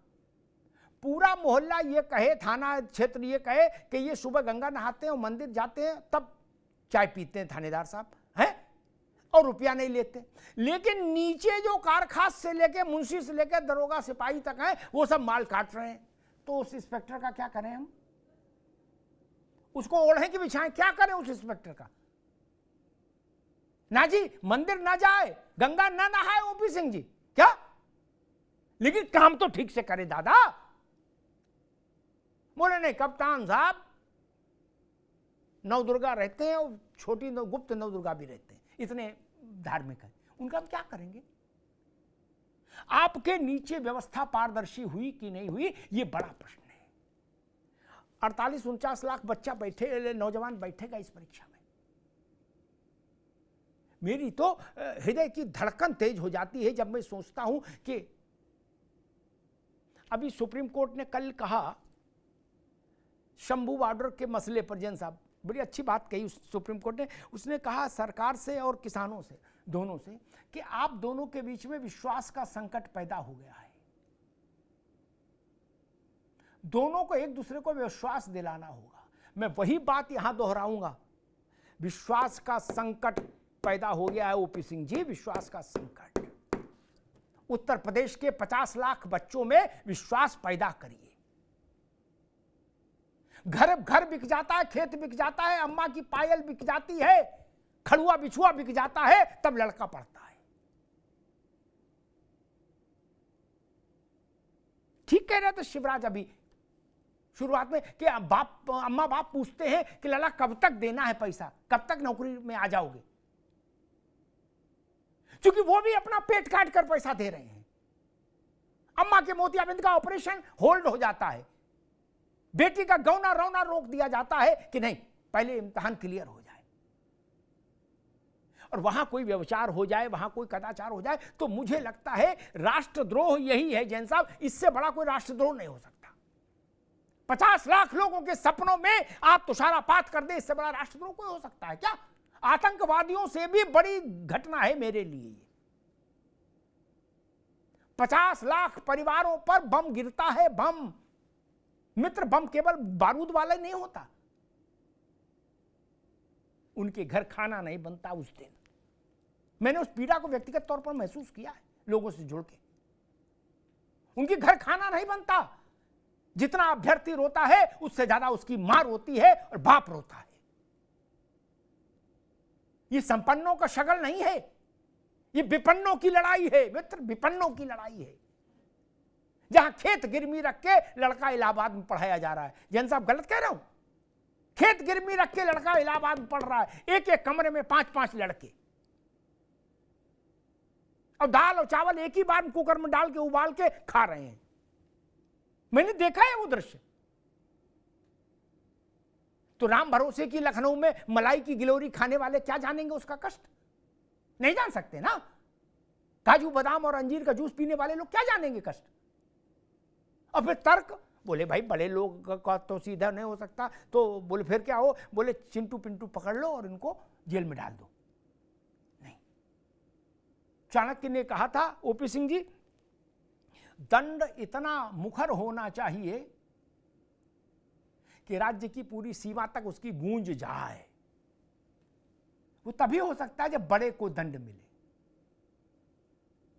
पूरा मोहल्ला ये कहे, थाना क्षेत्र ये कहे कि ये सुबह गंगा नहाते हैं और मंदिर जाते हैं तब चाय पीते हैं थानेदार साहब हैं, और रुपया नहीं लेते, लेकिन नीचे जो कारखास से लेके मुंशी से लेके दरोगा सिपाही तक हैं वो सब माल काट रहे हैं, तो उस इंस्पेक्टर का क्या करें हम? उसको ओढ़े की बिछाएं, क्या करें उस इंस्पेक्टर का? ना जी, मंदिर ना जाए, गंगा ना नहाए ओपी सिंह जी, क्या? लेकिन काम तो ठीक से करे दादा। बोले नहीं कप्तान साहब, नवदुर्गा रहते हैं और छोटी गुप्त नवदुर्गा भी रहते हैं, इतने धार्मिक है, उनका हम क्या करेंगे? आपके नीचे व्यवस्था पारदर्शी हुई कि नहीं हुई, ये बड़ा प्रश्न है। 48-49 लाख बच्चा बैठे, नौजवान बैठेगा इस परीक्षा में। मेरी तो हृदय की धड़कन तेज हो जाती है जब मैं सोचता हूं कि अभी सुप्रीम कोर्ट ने कल कहा शंभू बॉर्डर के मसले पर, जैन साहब बड़ी अच्छी बात कही सुप्रीम कोर्ट ने, उसने कहा सरकार से और किसानों से, दोनों से, कि आप दोनों के बीच में विश्वास का संकट पैदा हो गया है, दोनों को एक दूसरे को विश्वास दिलाना होगा। मैं वही बात यहां दोहराऊंगा, विश्वास का संकट पैदा हो गया है ओपी सिंह जी, विश्वास का संकट। उत्तर प्रदेश के 50 लाख बच्चों में विश्वास पैदा करिए। घर बिक जाता है, खेत बिक जाता है, अम्मा की पायल बिक जाती है, खड़ुआ बिछुआ बिक जाता है, तब लड़का पढ़ता है। ठीक कह रहे थे शिवराज अभी शुरुआत में कि अम्मा बाप पूछते हैं कि लला कब तक देना है पैसा, कब तक नौकरी में आ जाओगे, क्योंकि वो भी अपना पेट काट कर पैसा दे रहे हैं। अम्मा के मोतियाबिंद का ऑपरेशन होल्ड हो जाता है, बेटी का गौना रौना रोक दिया जाता है कि नहीं पहले इम्तिहान क्लियर हो जाए, और वहां कोई व्यभिचार हो जाए, वहां कोई कदाचार हो जाए, तो मुझे लगता है राष्ट्रद्रोह यही है जैन साहब, इससे बड़ा कोई राष्ट्रद्रोह नहीं हो सकता। 50 लाख लोगों के सपनों में आप तुषारापात कर दे, इससे बड़ा राष्ट्रद्रोह कोई हो सकता है क्या? आतंकवादियों से भी बड़ी घटना है मेरे लिए ये। 50 लाख परिवारों पर बम गिरता है, बम, मित्र बम केवल बारूद वाला नहीं होता, उनके घर खाना नहीं बनता उस दिन। मैंने उस पीड़ा को व्यक्तिगत तौर पर महसूस किया है लोगों से जुड़ के। उनके घर खाना नहीं बनता, जितना अभ्यर्थी रोता है उससे ज्यादा उसकी मां रोती है और बाप रोता है। ये संपन्नों का शगल नहीं है, ये विपन्नों की लड़ाई है मित्र, विपन्नों की लड़ाई है। जहां खेत गिरवी रख के लड़का इलाहाबाद में पढ़ाया जा रहा है, जैन साहब गलत कह रहा हूं? खेत गिरवी रख के लड़का इलाहाबाद में पढ़ रहा है, एक एक कमरे में 5-5 लड़के, और दाल और चावल एक ही बार कुकर में डाल के उबाल के खा रहे हैं। मैंने देखा है वो दृश्य। तो राम भरोसे की लखनऊ में मलाई की गिलोरी खाने वाले क्या जानेंगे उसका कष्ट? नहीं जान सकते ना। काजू बादाम और अंजीर का जूस पीने वाले लोग क्या जानेंगे कष्ट? और फिर तर्क, बोले भाई बड़े लोग का तो सीधा नहीं हो सकता, तो बोले फिर क्या हो? बोले चिंटू पिंटू पकड़ लो और इनको जेल में डाल दो। नहीं, चाणक्य ने कहा था ओपी सिंह जी, दंड इतना मुखर होना चाहिए कि राज्य की पूरी सीमा तक उसकी गूंज जाए। वो तभी हो सकता है जब बड़े को दंड मिले।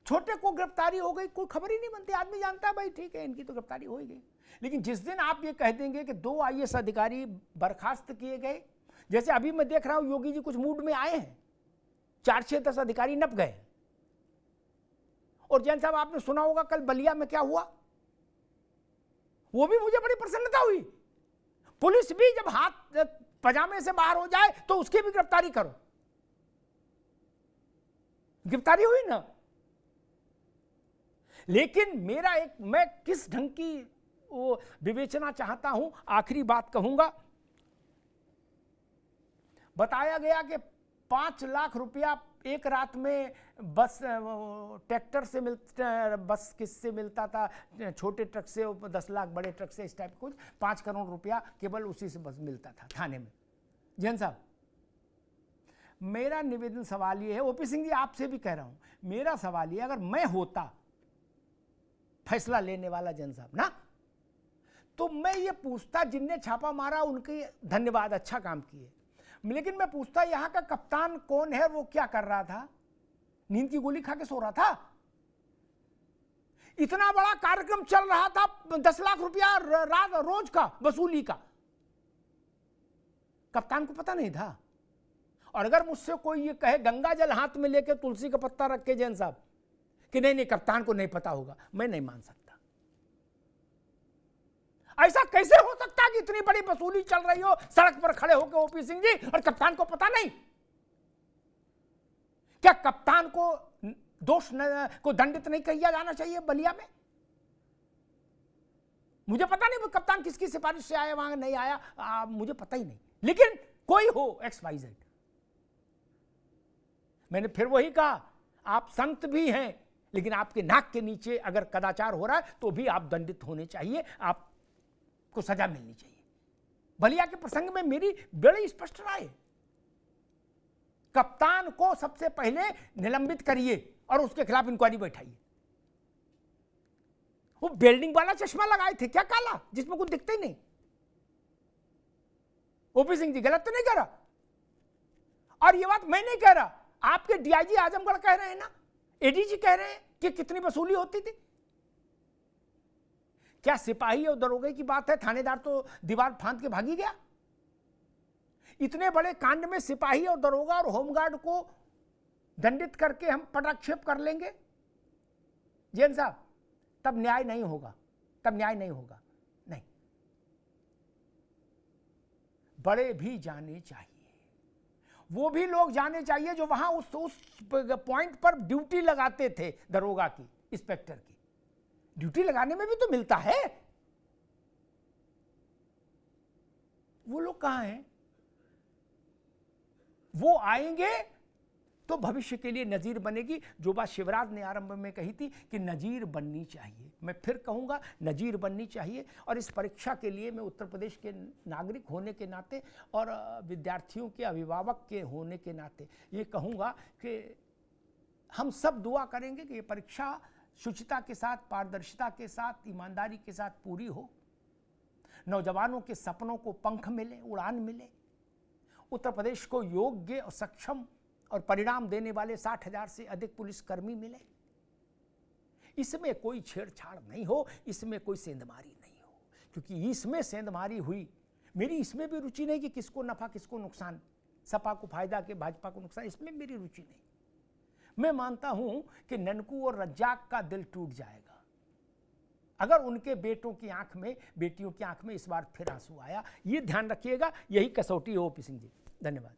छोटे को गिरफ्तारी हो गई, कोई खबर ही नहीं बनती, आदमी जानता है भाई ठीक है इनकी तो गिरफ्तारी हो ही गई। लेकिन जिस दिन आप ये कह देंगे कि 2 IAS अधिकारी बर्खास्त किए गए, जैसे अभी मैं देख रहा हूं योगी जी कुछ मूड में आए हैं, 4-6-10 अधिकारी नप गए। और जैन साहब आपने सुना होगा कल बलिया में क्या हुआ, वो भी मुझे बड़ी प्रसन्नता हुई। पुलिस भी जब हाथ पजामे से बाहर हो जाए तो उसकी भी गिरफ्तारी करो। गिरफ्तारी हुई ना। लेकिन मैं किस ढंग की वो विवेचना चाहता हूं, आखिरी बात कहूंगा। बताया गया कि 5 लाख रुपया एक रात में बस ट्रैक्टर से बस किससे मिलता था, छोटे ट्रक से 10 लाख, बड़े ट्रक से इस टाइप कुछ 5 करोड़ रुपया केवल उसी से बस मिलता था थाने में। जैन साहब, मेरा निवेदन सवाल ये है, ओपी सिंह जी आपसे भी कह रहा हूं, मेरा सवाल ये, अगर मैं होता फैसला लेने वाला जैन साहब ना, तो मैं ये पूछता, जिनने छापा मारा उनके धन्यवाद, अच्छा काम किए, लेकिन मैं पूछता यहां का कप्तान कौन है, वो क्या कर रहा था, नींद की गोली खा के सो रहा था? इतना बड़ा कार्यक्रम चल रहा था, 10 लाख रुपया रोज का वसूली का, कप्तान को पता नहीं था? और अगर मुझसे कोई ये कहे गंगा जल हाथ में लेके तुलसी का पत्ता रख के जैन साहब कि नहीं नहीं कप्तान को नहीं पता होगा, मैं नहीं मान सकता। ऐसा कैसे हो सकता है कि इतनी बड़ी वसूली चल रही हो सड़क पर खड़े होकर ओपी सिंह जी, और कप्तान को पता नहीं? क्या कप्तान को दोष को दंडित नहीं किया जाना चाहिए बलिया में? मुझे पता नहीं वो कप्तान किसकी सिफारिश से आया, वहां नहीं आया, मुझे पता ही नहीं, लेकिन कोई हो XYZ। मैंने फिर वही कहा, आप संत भी हैं, लेकिन आपके नाक के नीचे अगर कदाचार हो रहा है तो भी आप दंडित होने चाहिए, आपको सजा मिलनी चाहिए। बलिया के प्रसंग में मेरी बड़ी स्पष्ट राय, कप्तान को सबसे पहले निलंबित करिए और उसके खिलाफ इंक्वायरी बैठाइए। वो बिल्डिंग वाला चश्मा लगाए थे क्या, काला, जिसमें कुछ दिखता ही नहीं? ओपी सिंह जी गलत तो नहीं कह रहा, और ये बात मैं नहीं कह रहा, आपके DIG आजमगढ़ कह रहे हैं ना, ADG कह रहे हैं कि कितनी वसूली होती थी। क्या सिपाही और दरोगे की बात है, थानेदार तो दीवार फांद के भागी गया? इतने बड़े कांड में सिपाही और दरोगा और होमगार्ड को दंडित करके हम पटाक्षेप कर लेंगे जैन साहब, तब न्याय नहीं होगा, तब न्याय नहीं होगा। नहीं, बड़े भी जाने चाहिए, वो भी लोग जाने चाहिए जो वहां उस पॉइंट पर ड्यूटी लगाते थे, दरोगा की, इंस्पेक्टर की ड्यूटी लगाने में भी तो मिलता है। वो लोग कहां हैं? वो आएंगे तो भविष्य के लिए नजीर बनेगी। जो बात शिवराज ने आरंभ में कही थी कि नजीर बननी चाहिए, मैं फिर कहूंगा नजीर बननी चाहिए। और इस परीक्षा के लिए मैं उत्तर प्रदेश के नागरिक होने के नाते और विद्यार्थियों के अभिभावक के होने के नाते ये कहूंगा कि हम सब दुआ करेंगे कि ये परीक्षा शुचिता के साथ, पारदर्शिता के साथ, ईमानदारी के साथ पूरी हो, नौजवानों के सपनों को पंख मिले, उड़ान मिले, उत्तर प्रदेश को योग्य और सक्षम और परिणाम देने वाले 60,000 से अधिक पुलिसकर्मी मिले। इसमें कोई छेड़छाड़ नहीं हो, इसमें कोई सेंधमारी नहीं हो, क्योंकि इसमें सेंधमारी हुई, मेरी इसमें भी रुचि नहीं कि किसको नफा किसको नुकसान, सपा को फायदा के भाजपा को नुकसान, इसमें मेरी रुचि नहीं। मैं मानता हूं कि ननकू और रज्जाक का दिल टूट जाएगा अगर उनके बेटों की आंख में, बेटियों की आंख में इस बार फिर आंसू आया। ये ध्यान रखिएगा, यही कसौटी हो ओपी सिंह जी। धन्यवाद।